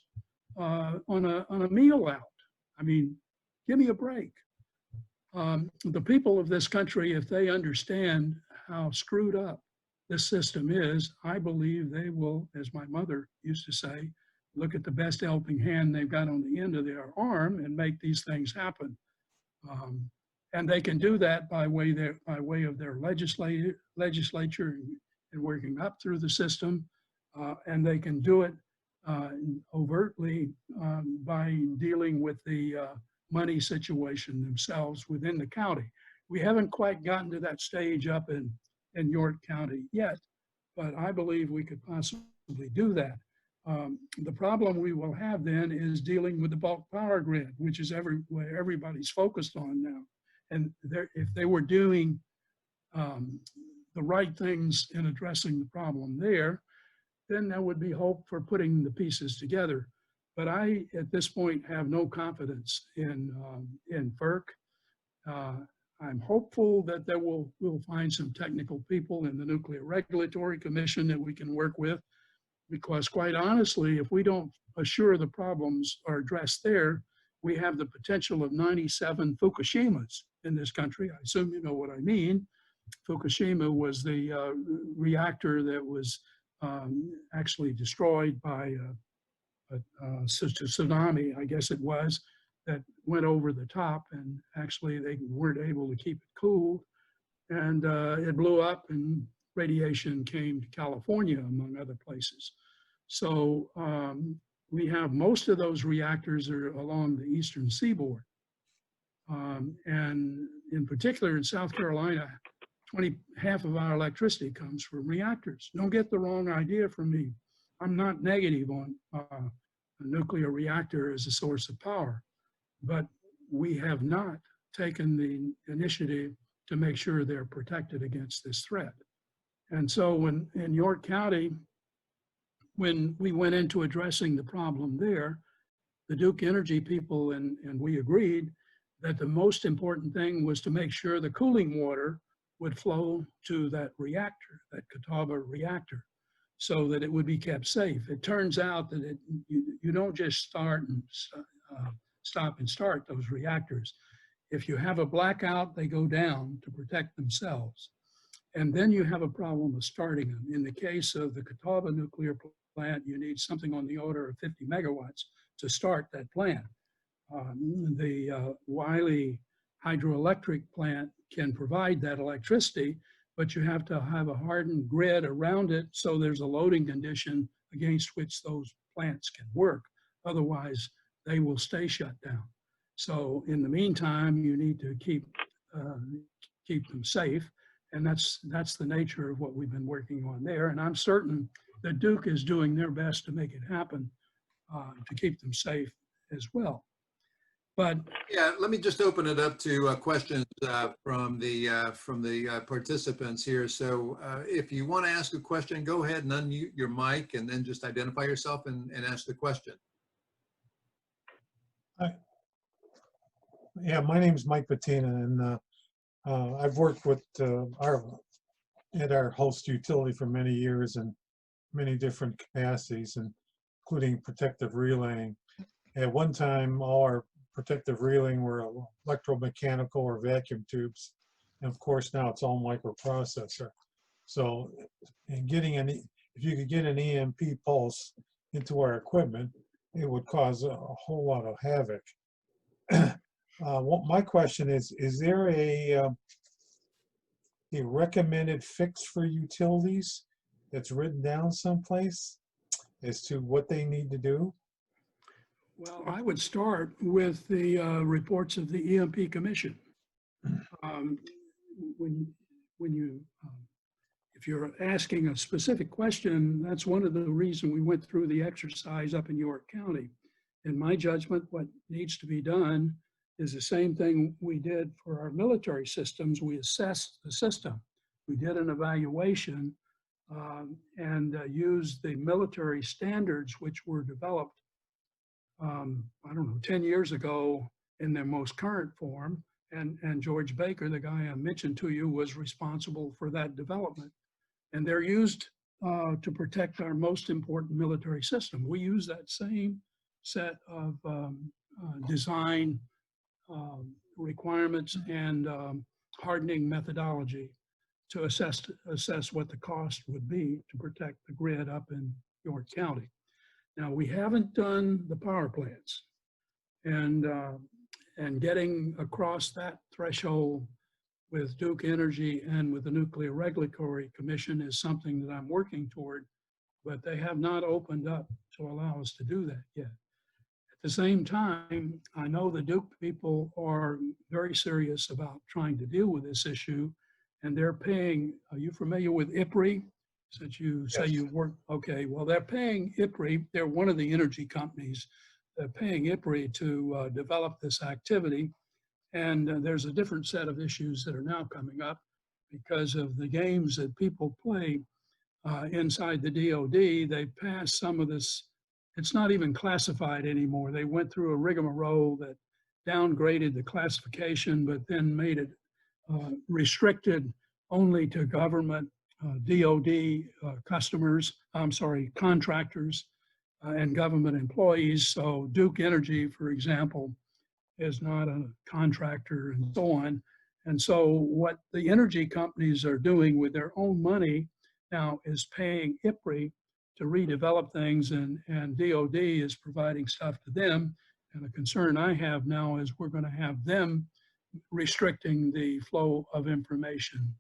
on a meal out. I mean, give me a break. The people of this country, if they understand how screwed up this system is, I believe they will, as my mother used to say, look at the best helping hand they've got on the end of their arm and make these things happen. And they can do that by way of their legislature and working up through the system. And they can do it overtly by dealing with the money situation themselves within the county. We haven't quite gotten to that stage up in York County yet, but I believe we could possibly do that. The problem we will have then is dealing with the bulk power grid, which is where everybody's focused on now. And if they were doing the right things in addressing the problem there, then there would be hope for putting the pieces together. But I, at this point, have no confidence in FERC. I'm hopeful that we'll find some technical people in the Nuclear Regulatory Commission that we can work with, because quite honestly, if we don't assure the problems are addressed there, we have the potential of 97 Fukushimas in this country. I assume you know what I mean. Fukushima was the reactor that was actually destroyed by such a tsunami, I guess it was, that went over the top, and actually they weren't able to keep it cool, and it blew up and radiation came to California, among other places. So we have most of those reactors are along the eastern seaboard. And in particular in South Carolina, half of our electricity comes from reactors. Don't get the wrong idea from me. I'm not negative on a nuclear reactor as a source of power, but we have not taken the initiative to make sure they're protected against this threat. And so when in York County, when we went into addressing the problem there, the Duke Energy people and we agreed that the most important thing was to make sure the cooling water would flow to that reactor, that Catawba reactor, so that it would be kept safe. It turns out that you don't just start and stop and start those reactors. If you have a blackout, they go down to protect themselves. And then you have a problem of starting them. In the case of the Catawba nuclear plant, you need something on the order of 50 megawatts to start that plant. The Wiley hydroelectric plant can provide that electricity, but you have to have a hardened grid around it so there's a loading condition against which those plants can work. Otherwise, they will stay shut down. So in the meantime, you need to keep them safe. And that's the nature of what we've been working on there. And I'm certain that Duke is doing their best to make it happen, to keep them safe as well. But yeah, let me just open it up to questions from the participants here. So if you want to ask a question, go ahead and unmute your mic and then just identify yourself and ask the question. Hi. Yeah, my name is Mike Patina, and I've worked with our host utility for many years in many different capacities, including protective relaying. At one time, all our protective relaying were electromechanical or vacuum tubes, and of course now it's all microprocessor. So, if you could get an EMP pulse into our equipment, it would cause a whole lot of havoc. My question is there a recommended fix for utilities that's written down someplace as to what they need to do? well, I would start with the reports of the EMP Commission. When you, if you're asking a specific question, that's one of the reasons we went through the exercise up in York County. In my judgment, what needs to be done is the same thing we did for our military systems. We assessed the system. We did an evaluation and used the military standards which were developed, I don't know, 10 years ago in their most current form. And George Baker, the guy I mentioned to you, was responsible for that development. And they're used to protect our most important military system. We use that same set of design requirements and hardening methodology to assess what the cost would be to protect the grid up in York County. Now, we haven't done the power plants, and getting across that threshold with Duke Energy and with the Nuclear Regulatory Commission is something that I'm working toward, but they have not opened up to allow us to do that yet. At the same time, I know the Duke people are very serious about trying to deal with this issue, and they're paying, are you familiar with IPRI? Since you say you work, okay, well, they're paying IPRI, they're one of the energy companies, they're paying IPRI to develop this activity. And there's a different set of issues that are now coming up because of the games that people play inside the DOD. They passed some of this, it's not even classified anymore. They went through a rigmarole that downgraded the classification, but then made it restricted only to government DOD contractors and government employees. So Duke Energy, for example, is not a contractor and so on. And so what the energy companies are doing with their own money now is paying IPRI to redevelop things, and DOD is providing stuff to them. And the concern I have now is we're going to have them restricting the flow of information,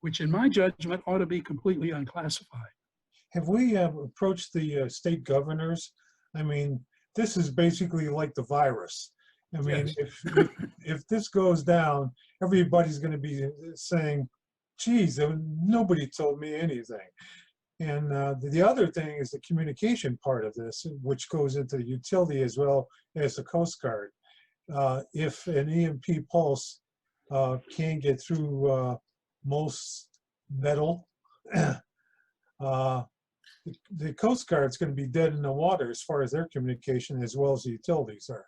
which in my judgment ought to be completely unclassified. Have we approached the state governors? I mean, this is basically like the virus. I mean, Yes. if this goes down, everybody's going to be saying, geez, nobody told me anything. And the other thing is the communication part of this, which goes into the utility as well as the Coast Guard. If an EMP pulse can't get through most metal, the Coast Guard's going to be dead in the water as far as their communication as well as the utilities are.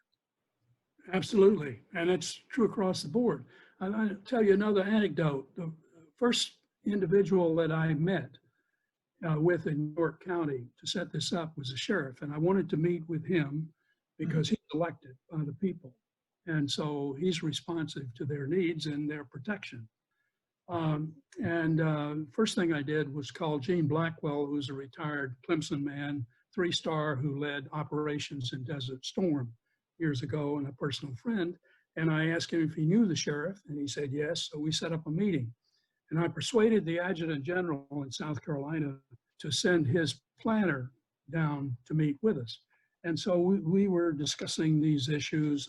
Absolutely, and it's true across the board. I'll tell you another anecdote. The first individual that I met with in York County to set this up was a sheriff, and I wanted to meet with him because he's elected by the people, and so he's responsive to their needs and their protection. First thing I did was call Gene Blackwell, who's a retired Clemson man, 3-star, who led operations in Desert Storm years ago and a personal friend. And I asked him if he knew the sheriff, and he said yes. So we set up a meeting. And I persuaded the adjutant general in South Carolina to send his planner down to meet with us. And so we were discussing these issues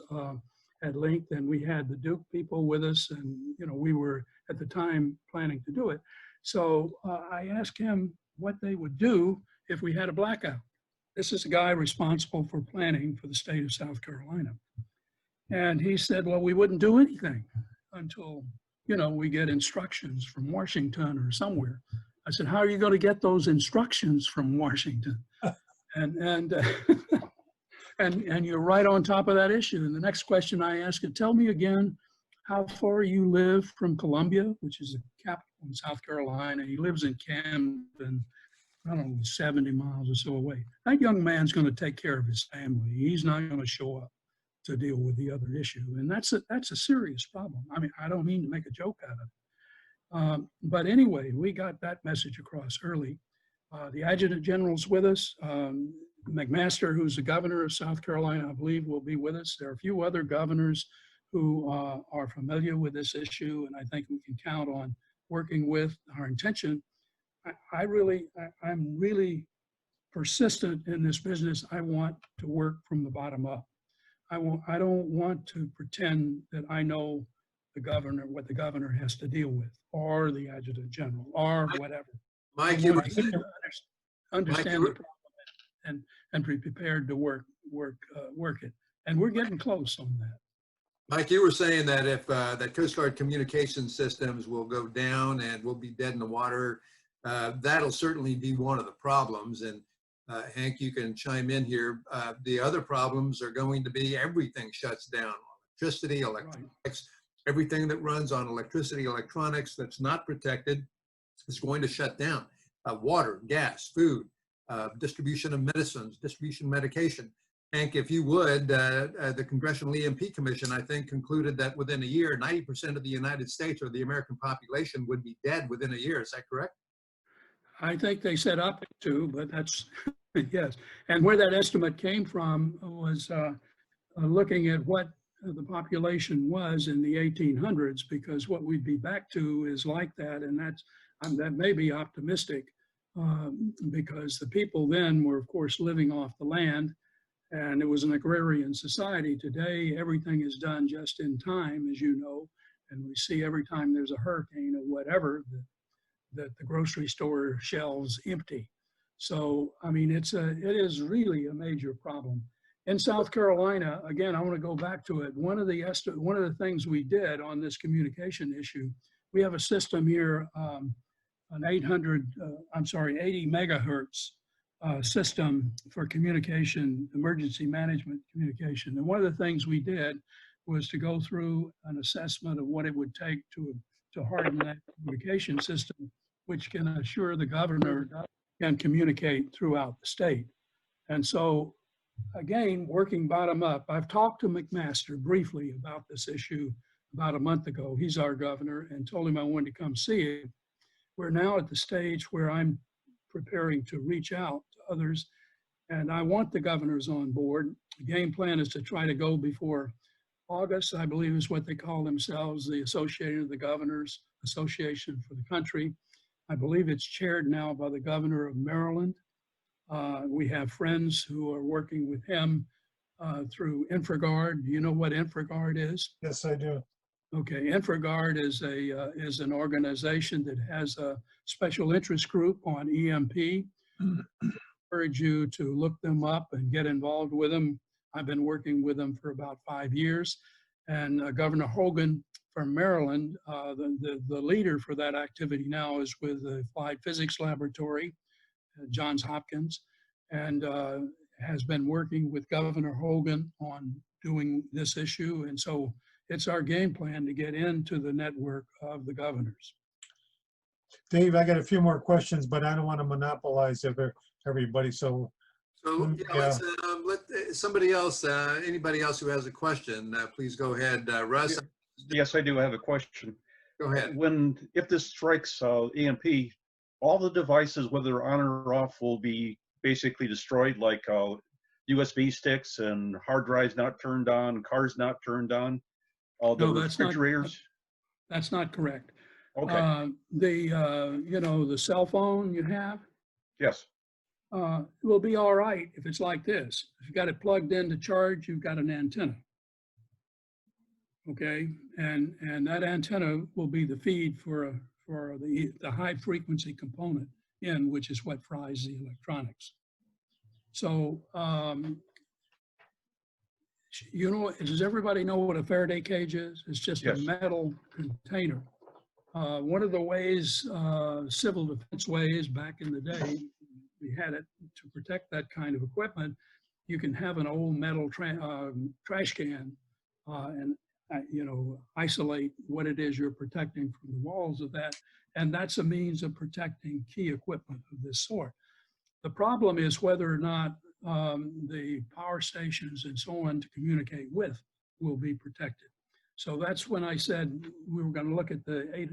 at length, and we had the Duke people with us, and we were at the time planning to do it. So I asked him what they would do if we had a blackout. This is a guy responsible for planning for the state of South Carolina. And he said, well, we wouldn't do anything until, we get instructions from Washington or somewhere. I said, how are you going to get those instructions from Washington? And you're right on top of that issue. And the next question I asked him, tell me again how far you live from Columbia, which is the capital in South Carolina. He lives in Camden, I don't know, 70 miles or so away. That young man's going to take care of his family. He's not going to show up to deal with the other issue. And that's a serious problem. I mean, I don't mean to make a joke out of it. But anyway, we got that message across early. The adjutant general's with us. McMaster, who's the governor of South Carolina, I believe, will be with us. There are a few other governors who are familiar with this issue, and I think we can count on working with. Our intention, I'm really persistent in this business. I want to work from the bottom up. I don't want to pretend that I know the governor, what the governor has to deal with, or the adjutant general, or whatever. Mike, understand the problem and be prepared to work it. And we're getting close on that. Mike, you were saying that if that Coast Guard communication systems will go down and we'll be dead in the water, that'll certainly be one of the problems. And Hank, you can chime in here. The other problems are going to be everything shuts down. Electricity, electronics, right. Everything that runs on electricity, electronics that's not protected is going to shut down. Water, gas, food, distribution of medicines, distribution of medication. Hank, if you would, the Congressional EMP Commission, I think, concluded that within a year, 90% of the United States or the American population would be dead within a year. Is that correct? I think they said up to, but that's, yes. And where that estimate came from was looking at what the population was in the 1800s, because what we'd be back to is like that. And that may be optimistic because the people then were, of course, living off the land. And it was an agrarian society. Today, everything is done just in time, as you know, and we see every time there's a hurricane or whatever that the grocery store shelves empty. So, I mean, it is really a major problem. In South Carolina, again, I want to go back to it. One of the things we did on this communication issue, we have a system here, an 80 megahertz system for communication, emergency management communication. And one of the things we did was to go through an assessment of what it would take to harden that communication system, which can assure the governor can communicate throughout the state. And so, again, working bottom up, I've talked to McMaster briefly about this issue about a month ago. He's our governor, and told him I wanted to come see it. We're now at the stage where I'm preparing to reach out to others, and I want the governors on board. The game plan is to try to go before August, I believe is what they call themselves, the Association of the Governors Association for the country. I believe it's chaired now by the governor of Maryland. We have friends who are working with him through InfraGard. Do you know what InfraGard is? Yes, I do. Okay, InfraGard is an organization that has a special interest group on EMP. I encourage you to look them up and get involved with them. I've been working with them for about 5 years. And Governor Hogan from Maryland, the leader for that activity now is with the Applied Physics Laboratory, Johns Hopkins, and has been working with Governor Hogan on doing this issue. And so it's our game plan to get into the network of the governors. Dave, I got a few more questions, but I don't want to monopolize everybody. So yeah, let somebody else, anybody else who has a question, please go ahead. Russ? Yes, I do have a question. Go ahead. If this strikes EMP, all the devices, whether on or off, will be basically destroyed, like USB sticks and hard drives not turned on, cars not turned on. All the No, refrigerators? that's not correct. Okay, You know, the cell phone you have, yes, will be all right if it's like this. If you've got it plugged in to charge, you've got an antenna. Okay, and that antenna will be the feed for the high frequency component in, which is what fries the electronics. So, you know, does everybody know what a Faraday cage is? It's just a yes, metal container. One of the ways, civil defense ways back in the day, we had it to protect that kind of equipment. You can have an old metal trash can and, you know, isolate what it is you're protecting from the walls of that. And that's a means of protecting key equipment of this sort. The problem is whether or not the power stations and so on to communicate with will be protected. So that's when I said we were going to look at the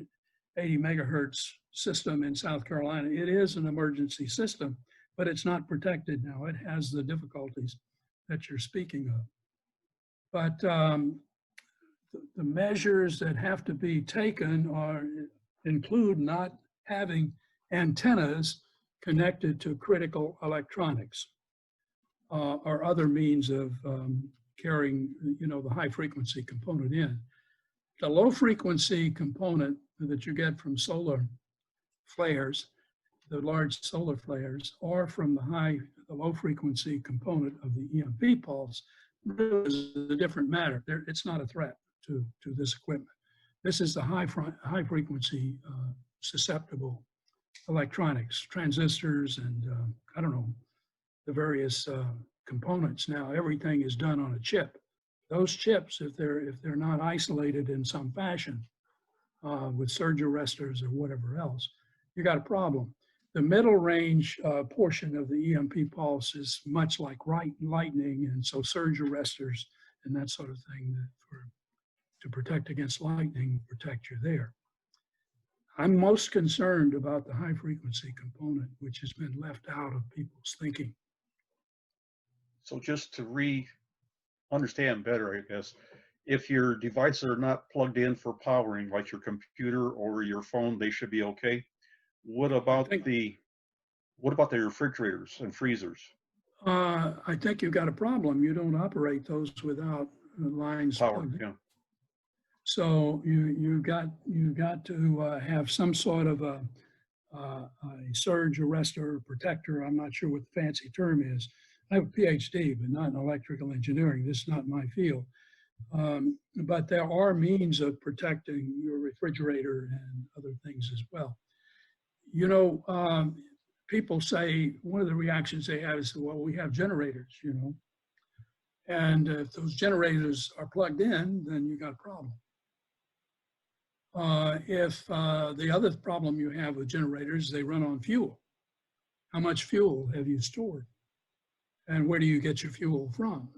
80 megahertz system in South Carolina. It is an emergency system, but it's not protected now. It has the difficulties that you're speaking of. But the measures that have to be taken include not having antennas connected to critical electronics or other means of carrying, you know, the high frequency component in. The low frequency component that you get from solar flares, the large solar flares, or from the low frequency component of the EMP pulse, really is a different matter. It's not a threat to this equipment. This is the high frequency susceptible electronics, transistors, and I don't know, the various components. Now everything is done on a chip. Those chips, if they're not isolated in some fashion with surge arresters or whatever else, you got a problem. The middle range portion of the EMP pulse is much like lightning, and so surge arresters and that sort of thing to protect against lightning, protect you there. I'm most concerned about the high frequency component, which has been left out of people's thinking. so just to understand better, I guess, if your devices are not plugged in for powering, like your computer or your phone, they should be okay. What about the refrigerators and freezers? I think you've got a problem. You don't operate those without lines Power, plugged in. yeah. So you got to have some sort of a surge arrestor protector. I'm not sure what the fancy term is. I have a PhD, but not in electrical engineering. This is not my field. But there are means of protecting your refrigerator and other things as well. You know, people say one of the reactions they have is, well, we have generators, you know, and if those generators are plugged in, then you got a problem. If the other problem you have with generators, they run on fuel. How much fuel have you stored? And where do you get your fuel from?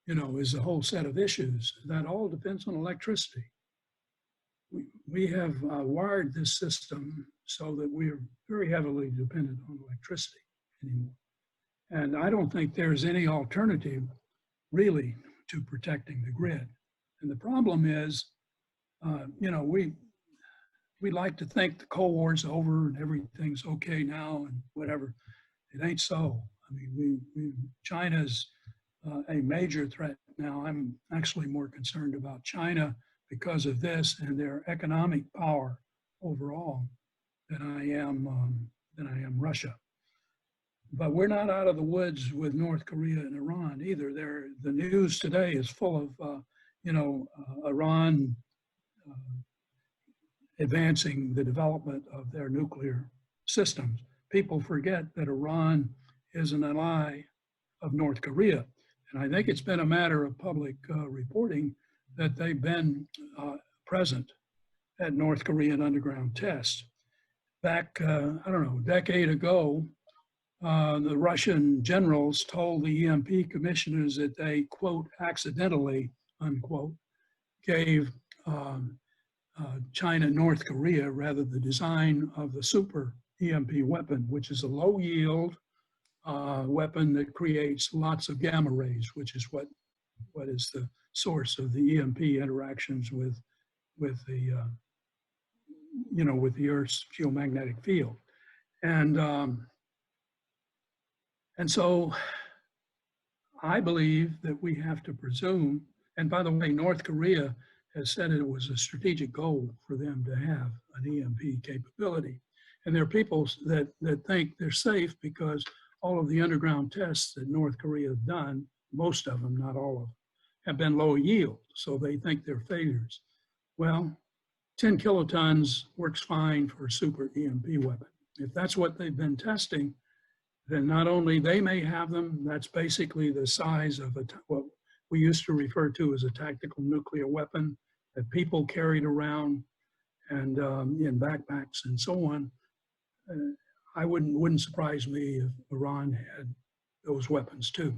You know, is a whole set of issues. That all depends on electricity. We have wired this system so that we are very heavily dependent on electricity anymore. And I don't think there's any alternative really to protecting the grid. And the problem is, you know, we like to think the Cold War's over and everything's okay now and whatever. It ain't so. I mean, China's a major threat now. I'm actually more concerned about China because of this and their economic power overall than I am Russia. But we're not out of the woods with North Korea and Iran either. The news today is full of, you know, Iran advancing the development of their nuclear systems. People forget that Iran is an ally of North Korea. And I think it's been a matter of public reporting that they've been present at North Korean underground tests. Back, I don't know, a decade ago, the Russian generals told the EMP commissioners that they, quote, accidentally, unquote, gave China, North Korea, rather the design of the super EMP weapon, which is a low yield weapon that creates lots of gamma rays, which is what is the source of the EMP interactions with the with the Earth's geomagnetic field, and so I believe that we have to presume. And by the way, North Korea has said it was a strategic goal for them to have an EMP capability. And there are people that think they're safe because all of the underground tests that North Korea has done, most of them, not all of them, have been low yield. So they think they're failures. Well, 10 kilotons works fine for a super EMP weapon. If that's what they've been testing, then not only they may have them, that's basically the size of what we used to refer to as a tactical nuclear weapon that people carried around and in backpacks and so on. I wouldn't surprise me if Iran had those weapons too.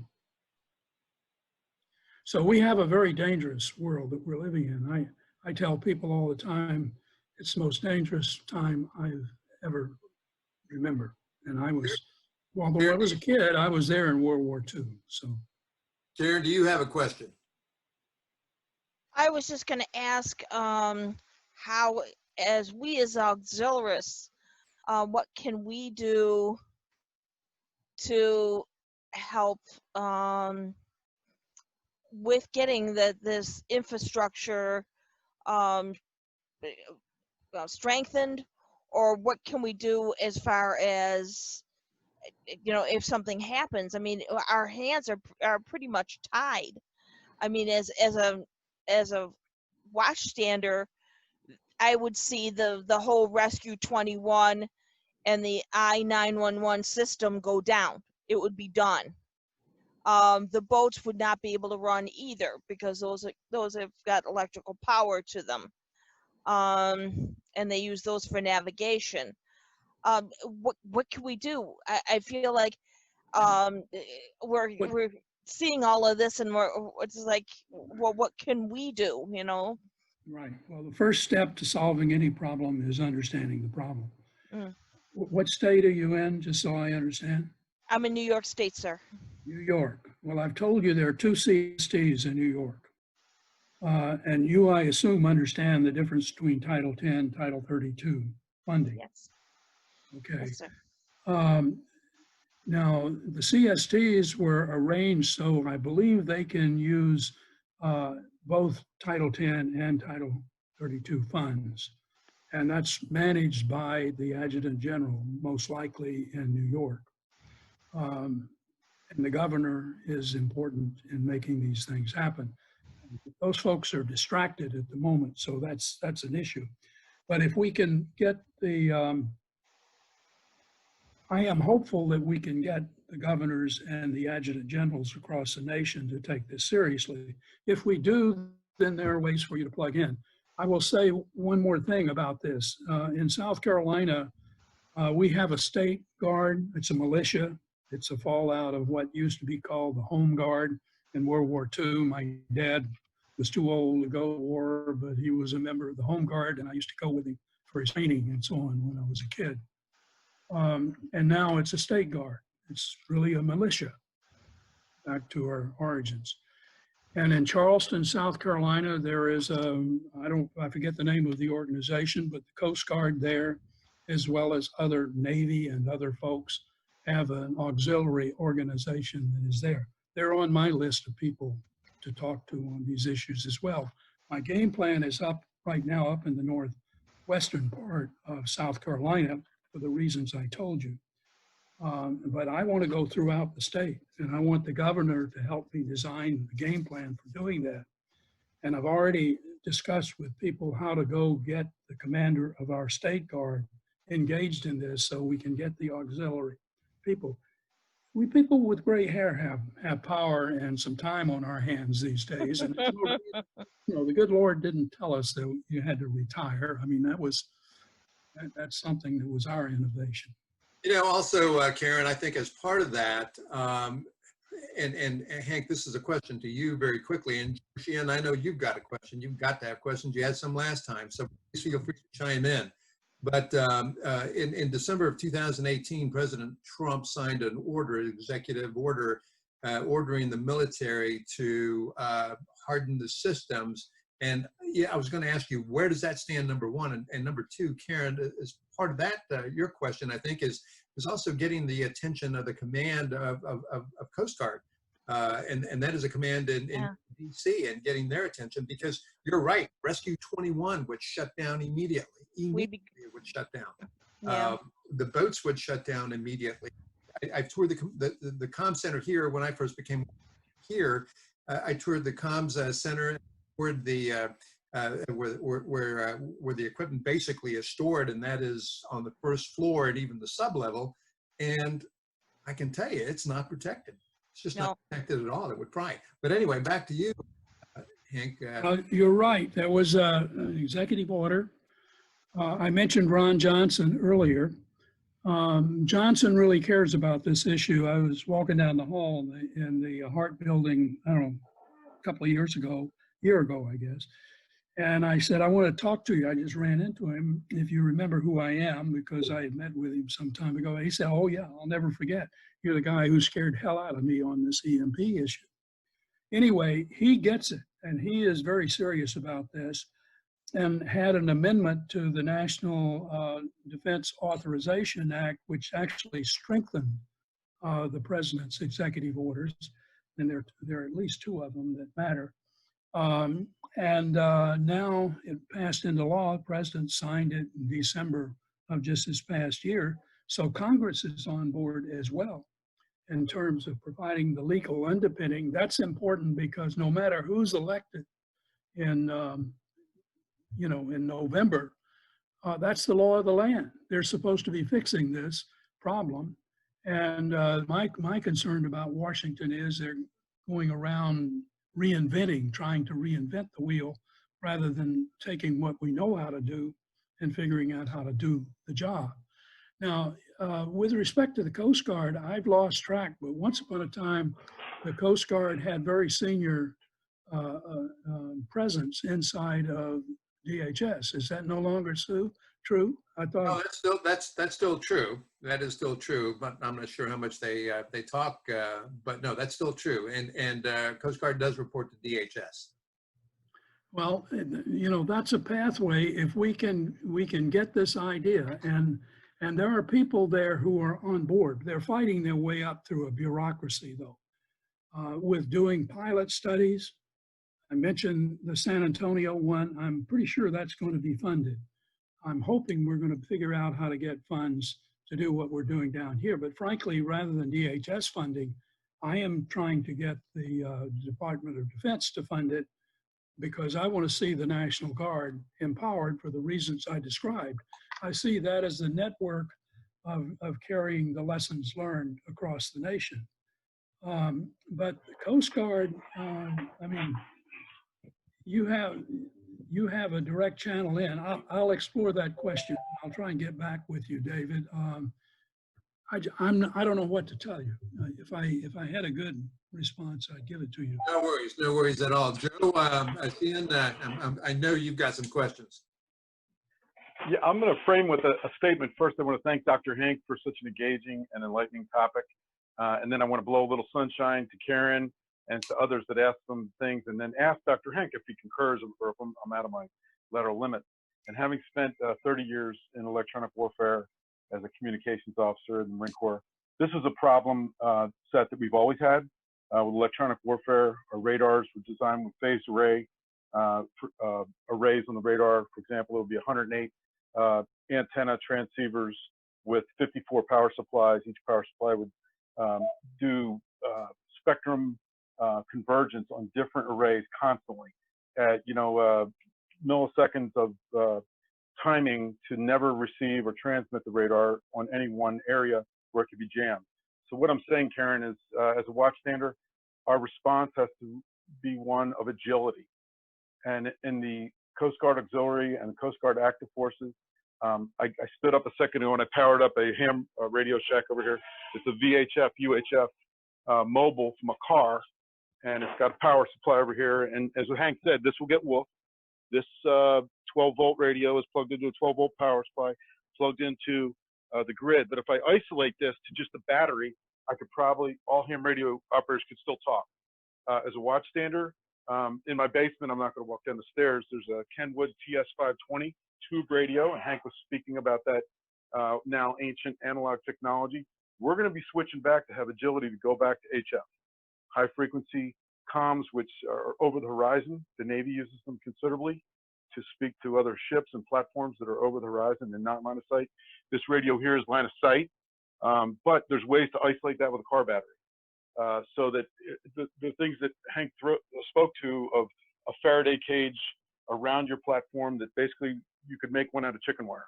So we have a very dangerous world that we're living in. I tell people all the time, it's the most dangerous time I've ever remembered. And although I was a kid, I was there in World War II. So, Sharon, do you have a question? I was just going to ask how, as we as auxiliaries, what can we do to help with getting this infrastructure strengthened, or what can we do as far as, if something happens? I mean, our hands are pretty much tied. I mean, as a watchstander, I would see the whole Rescue 21 and the I-911 system go down. It would be done. The boats would not be able to run either because those have got electrical power to them, and they use those for navigation. What can we do? I feel like we're seeing all of this, and it's like, well, what can we do? Right. Well, the first step to solving any problem is understanding the problem. Mm. What state are you in, just so I understand? I'm in New York State, sir. New York. Well, I've told you there are 2 CSTs in New York. And you, I assume, understand the difference between Title 10, Title 32 funding. Yes. Okay. Yes, sir. Now, the CSTs were arranged so I believe they can use both Title 10 and Title 32 funds. And that's managed by the Adjutant General, most likely in New York. And the governor is important in making these things happen. Those folks are distracted at the moment, so that's an issue. But if we can get I am hopeful that we can get the governors and the adjutant generals across the nation to take this seriously. If we do, then there are ways for you to plug in. I will say one more thing about this. In South Carolina, we have a state guard. It's a militia. It's a fallout of what used to be called the Home Guard in World War II. My dad was too old to go to war, but he was a member of the Home Guard, and I used to go with him for his training and so on when I was a kid. And now it's a state guard. It's really a militia, back to our origins. And in Charleston, South Carolina, there is I forget the name of the organization, but the Coast Guard there, as well as other Navy and other folks, have an auxiliary organization that is there. They're on my list of people to talk to on these issues as well. My game plan is right now up in the northwestern part of South Carolina for the reasons I told you. But I want to go throughout the state, and I want the governor to help me design the game plan for doing that. And I've already discussed with people how to go get the commander of our state guard engaged in this so we can get the auxiliary people. We people with gray hair have power and some time on our hands these days. And the good Lord didn't tell us that you had to retire. I mean, that's something that was our innovation. Also, Karen, I think as part of that, and Hank, this is a question to you very quickly. And Sheehan, I know you've got a question. You've got to have questions. You had some last time, so please feel free to chime in. But in December of 2018, President Trump signed an executive order, ordering the military to harden the systems. And yeah, I was going to ask you, where does that stand, number one? And number two, Karen, as part of that, your question, I think, is also getting the attention of the command of Coast Guard. And that is a command in DC, and getting their attention, because you're right, Rescue 21 would shut down immediately. It would shut down. Yeah. The boats would shut down immediately. I toured the comm center here when I first became here. I toured the comms center, toured the where the equipment basically is stored, and that is on the first floor and even the sub level. And I can tell you, it's not protected. It's just not protected at all. It would pry. But anyway, back to you, Hank. You're right. There was an executive order. I mentioned Ron Johnson earlier. Johnson really cares about this issue. I was walking down the hall in the Hart building, I don't know, a couple of years ago, year ago, I guess. And I said, I want to talk to you. I just ran into him, if you remember who I am, because I had met with him some time ago. He said, oh yeah, I'll never forget. You're the guy who scared hell out of me on this EMP issue. Anyway, he gets it, and he is very serious about this, and had an amendment to the National Defense Authorization Act, which actually strengthened the president's executive orders. And there are at least two of them that matter. Now it passed into law. The president signed it in December of just this past year. So Congress is on board as well in terms of providing the legal underpinning. That's important, because no matter who's elected in in November, that's the law of the land. They're supposed to be fixing this problem. And my concern about Washington is they're going around trying to reinvent the wheel, rather than taking what we know how to do and figuring out how to do the job. Now, with respect to the Coast Guard, I've lost track, but once upon a time, the Coast Guard had very senior presence inside of DHS. Is that no longer true? I thought. No, that's still true. That is still true, but I'm not sure how much they talk. But no, that's still true. And Coast Guard does report to DHS. Well, that's a pathway. If we can get this idea, and there are people there who are on board. They're fighting their way up through a bureaucracy, though, with doing pilot studies. I mentioned the San Antonio one. I'm pretty sure that's going to be funded. I'm hoping we're going to figure out how to get funds to do what we're doing down here. But frankly, rather than DHS funding, I am trying to get the Department of Defense to fund it, because I want to see the National Guard empowered for the reasons I described. I see that as the network of carrying the lessons learned across the nation. But the Coast Guard, I mean, you have a direct channel in. I'll explore that question. I'll try and get back with you, David. I don't know what to tell you. If I had a good response, I'd give it to you. No worries at all. Joe, I know you've got some questions. Yeah, I'm going to frame with a statement. First, I want to thank Dr. Hank for such an engaging and enlightening topic. And then I want to blow a little sunshine to Karen and to others that asked some things, and then ask Dr. Hank if he concurs or if I'm out of my lateral limit. And having spent 30 years in electronic warfare as a communications officer in the Marine Corps, this is a problem set that we've always had with electronic warfare. Our radars were designed with phased array arrays on the radar. For example, it would be 108 antenna transceivers with 54 power supplies. Each power supply would do spectrum convergence on different arrays constantly at milliseconds of timing to never receive or transmit the radar on any one area where it could be jammed. So what I'm saying, Karen, is as a watchstander, our response has to be one of agility. And in the Coast Guard Auxiliary and the Coast Guard Active Forces, I stood up a second ago and I powered up a ham Radio Shack over here. It's a VHF, UHF mobile from a car, and it's got a power supply over here. And as Hank said, this will get woofed. This 12-volt radio is plugged into a 12-volt power supply, plugged into the grid. But if I isolate this to just the battery, I could probably, all ham radio operators could still talk. As a watchstander, In my basement, I'm not going to walk down the stairs. There's a Kenwood TS520 tube radio, and Hank was speaking about that now ancient analog technology. We're going to be switching back to have agility to go back to HF, high frequency comms, which are over the horizon. The Navy uses them considerably to speak to other ships and platforms that are over the horizon and not line of sight. This radio here is line of sight, but there's ways to isolate that with a car battery. So that the things that Hank spoke to of a Faraday cage around your platform, that basically you could make one out of chicken wire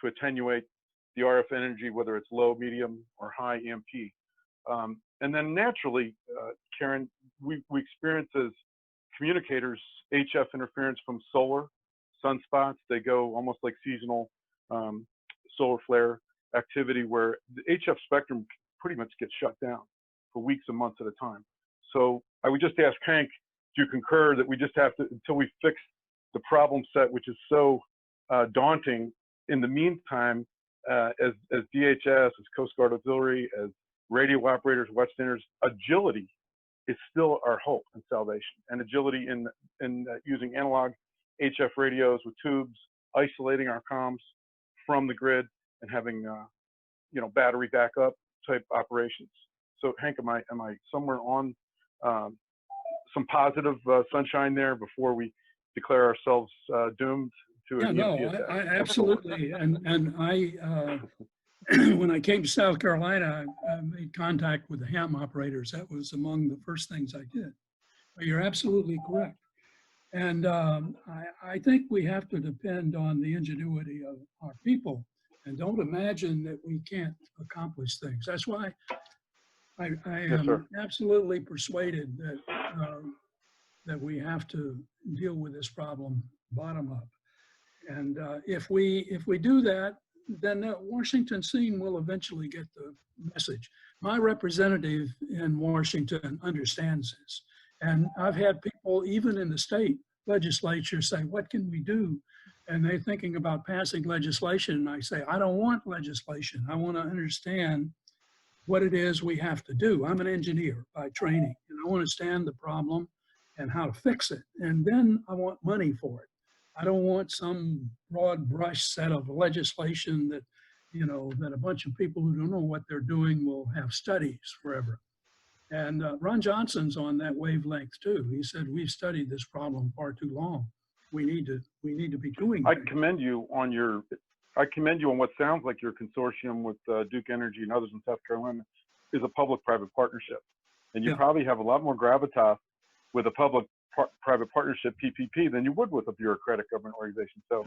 to attenuate the RF energy, whether it's low, medium, or high EMP. And then naturally, Karen, we experience as communicators HF interference from solar sunspots. They go almost like seasonal solar flare activity, where the HF spectrum pretty much gets shut down for weeks and months at a time. So I would just ask Hank, do you concur that we just have to, until we fix the problem set, which is so daunting, in the meantime, as DHS, as Coast Guard Auxiliary, as radio operators, watchstanders, agility is still our hope and salvation. And agility in using analog HF radios with tubes, isolating our comms from the grid, and having battery backup type operations. So Hank, am I somewhere on some positive sunshine there before we declare ourselves doomed to Yeah, an no, EMP attack? I absolutely. And I, when I came to South Carolina, I made contact with the ham operators. That was among the first things I did. But you're absolutely correct. And I think we have to depend on the ingenuity of our people, and don't imagine that we can't accomplish things. That's why I Yes, am sir. absolutely persuaded that we have to deal with this problem bottom up. And if we do that, then the Washington scene will eventually get the message. My representative in Washington understands this. And I've had people, even in the state legislature, say, what can we do? And they're thinking about passing legislation. And I say, I don't want legislation. I want to understand what it is we have to do. I'm an engineer by training, and I want to understand the problem and how to fix it. And then I want money for it. I don't want some broad brush set of legislation that, that a bunch of people who don't know what they're doing will have studies forever. And Ron Johnson's on that wavelength too. He said, we've studied this problem far too long. We need to be doing I things. commend you on what sounds like your consortium with Duke Energy and others in South Carolina is a public-private partnership. And you Yeah. probably have a lot more gravitas with a public-private partnership, PPP, than you would with a bureaucratic government organization. So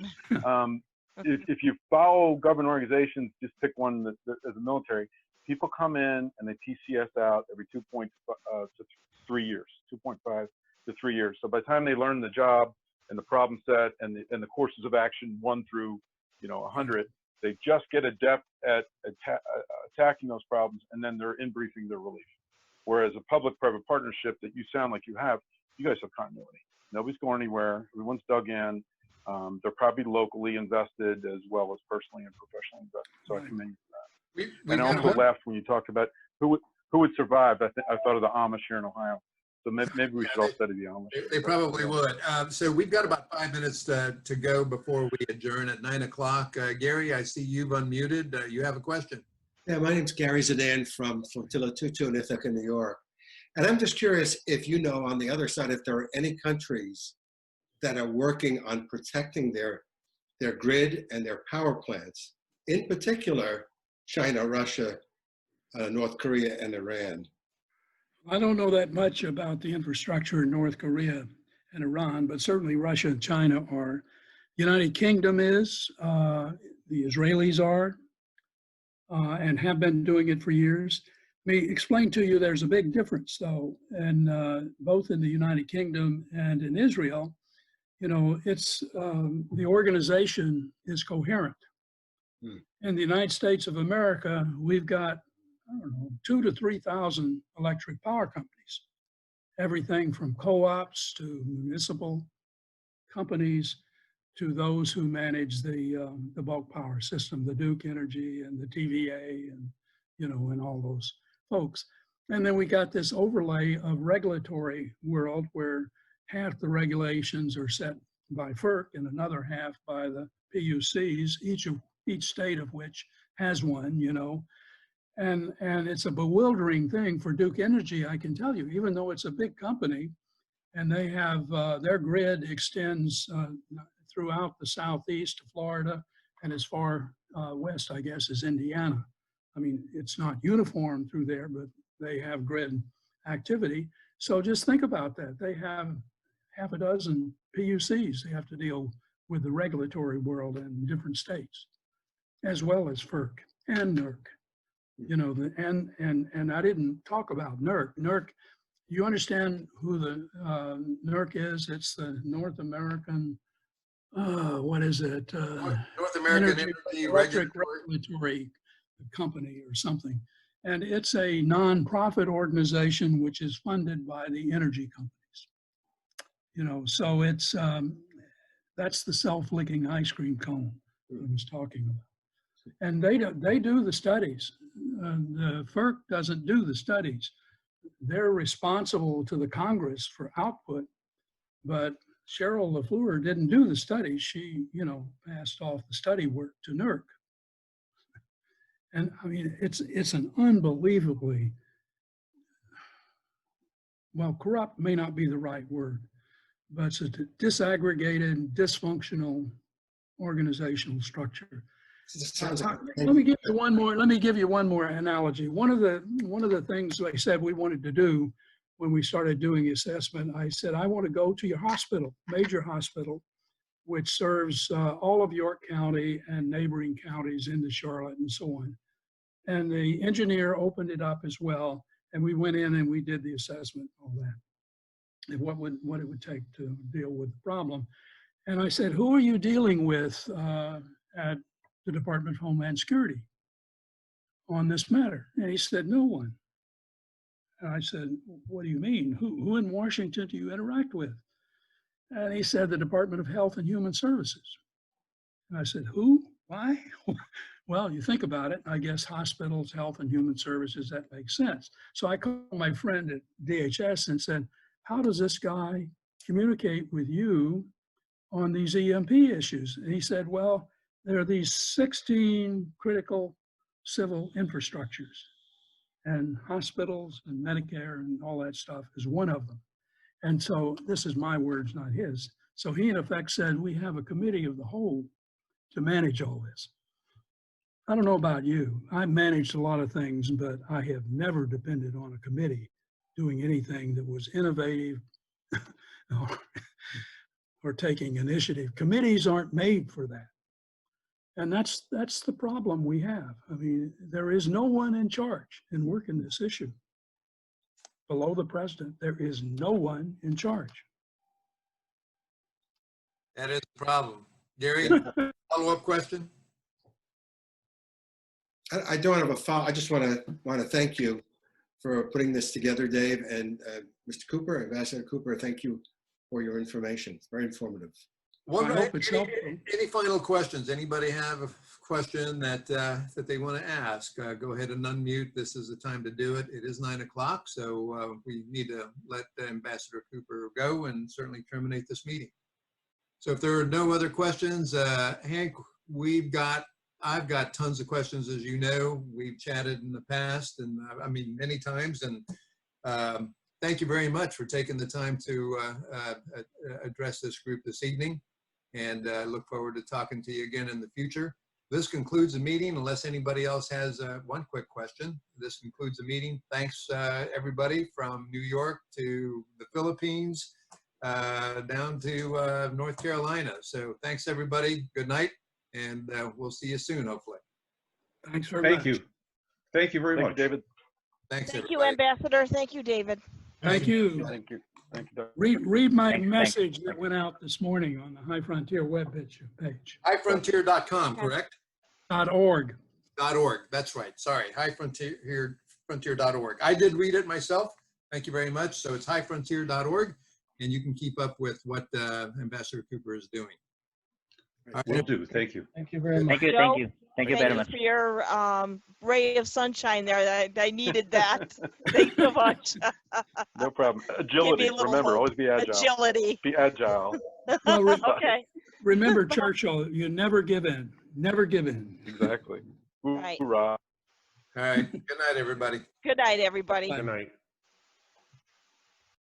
if you follow government organizations, just pick one that as a military, people come in and they TCS out every 2.5 to 3 years, 2.5 to 3 years. So by the time they learn the job and the problem set and the courses of action 1 through 100, they just get adept at attacking those problems, and then they're in briefing their relief. Whereas a public-private partnership that you sound like you guys have continuity. Nobody's going anywhere. Everyone's dug in. They're probably locally invested as well as personally and professionally invested. So I commend you for that. And I also laughed when you talked about who would survive. I thought of the Amish here in Ohio. So maybe we should all study the Amish. They probably would. So we've got about 5 minutes to go before we adjourn at 9 o'clock. Gary, I see you've unmuted. You have a question. Yeah, my name's Gary Zidane from Flotilla 22 in Ithaca, New York. And I'm just curious if you know on the other side, if there are any countries that are working on protecting their grid and their power plants, in particular, China, Russia, North Korea, and Iran. I don't know that much about the infrastructure in North Korea and Iran, but certainly Russia and China are. The United Kingdom is, the Israelis are, and have been doing it for years. Let me explain to you there's a big difference though, and both in the United Kingdom and in Israel, it's the organization is coherent. In the United States of America, we've got, 2,000 to 3,000 electric power companies, everything from co-ops to municipal companies to those who manage the bulk power system, the Duke Energy and the TVA and, and all those folks. And then we got this overlay of regulatory world where half the regulations are set by FERC and another half by the PUCs, each state of which has one, you know. And it's a bewildering thing for Duke Energy, I can tell you, even though it's a big company and they have, their grid extends throughout the southeast to Florida and as far west, I guess, as Indiana. I mean, it's not uniform through there, but they have grid activity. So just think about that. They have half a dozen PUCs they have to deal with the regulatory world in different states, as well as FERC and NERC. You know, and I didn't talk about NERC. NERC, you understand who the NERC is? It's the North American, what is it? North American Energy Electric Regulatory Company or something. And it's a nonprofit organization which is funded by the energy companies. You know, so it's, that's the self-licking ice cream cone I was talking about. And they do the studies. The FERC doesn't do the studies. They're responsible to the Congress for output, but Cheryl LaFleur didn't do the studies. She, you know, passed off the study work to NERC. And I mean, it's an unbelievably, well, corrupt may not be the right word, but it's a disaggregated, dysfunctional organizational structure. Let me give you one more. Let me give you one more analogy. One of the things I said we wanted to do when we started doing assessment, I said I want to go to your hospital, major hospital, which serves all of York County and neighboring counties into Charlotte and so on. And the engineer opened it up as well, and we went in and we did the assessment, all that, and what it would take to deal with the problem. And I said, who are you dealing with at the Department of Homeland Security on this matter? And he said, no one. And I said, what do you mean? Who in Washington do you interact with? And he said, the Department of Health and Human Services. And I said, who? Why? Well, you think about it, I guess hospitals, health and human services, that makes sense. So I called my friend at DHS and said, how does this guy communicate with you on these EMP issues? And he said, well, there are these 16 critical civil infrastructures, and hospitals and Medicare and all that stuff is one of them. And so this is my words, not his. So he in effect said, we have a committee of the whole to manage all this. I don't know about you. I managed a lot of things, but I have never depended on a committee doing anything that was innovative or taking initiative. Committees aren't made for that. And that's the problem we have. I mean, there is no one in charge in working this issue. Below the president, there is no one in charge. That is the problem. Gary, follow-up question? I don't have a follow. I just want to thank you for putting this together, Dave, and Mr. Cooper, Ambassador Cooper. Thank you for your information. It's very informative. Any final questions? Anybody have a question that they want to ask? Go ahead and unmute. This is the time to do it. It is 9 o'clock, so we need to let Ambassador Cooper go and certainly terminate this meeting. So if there are no other questions, Hank, I've got tons of questions, as you know. We've chatted in the past, and I mean many times, and thank you very much for taking the time to address this group this evening, and I look forward to talking to you again in the future. This concludes the meeting, unless anybody else has one quick question. This concludes the meeting. Thanks, everybody, from New York to the Philippines, down to North Carolina. So thanks, everybody. Good night, and we'll see you soon, hopefully. Thanks very much. Thank you. Thank you very much, David. Thanks, Thank everybody. you, Ambassador. Thank you, David. Thank you. Thank you. Thank you, Dr. Read my Thanks. message that went out this morning on the High Frontier webpage page. Highfrontier.com, correct? .org. .org. That's right. Sorry, highfrontier.org. I did read it myself. Thank you very much. So it's highfrontier.org, and you can keep up with what Ambassador Cooper is doing. Will do. Thank you. Thank you very much. Thank you. Thank you. Thank you very much. for your ray of sunshine there. I needed that. Thank you so much. No problem. Agility. a little Remember, hope. always be agile. Agility. Be agile. Well, Okay. remember, Churchill, you never give in. Never give in. Exactly. Right. Hoorah. All right. Good night, everybody. Good night, everybody. Bye. Good night.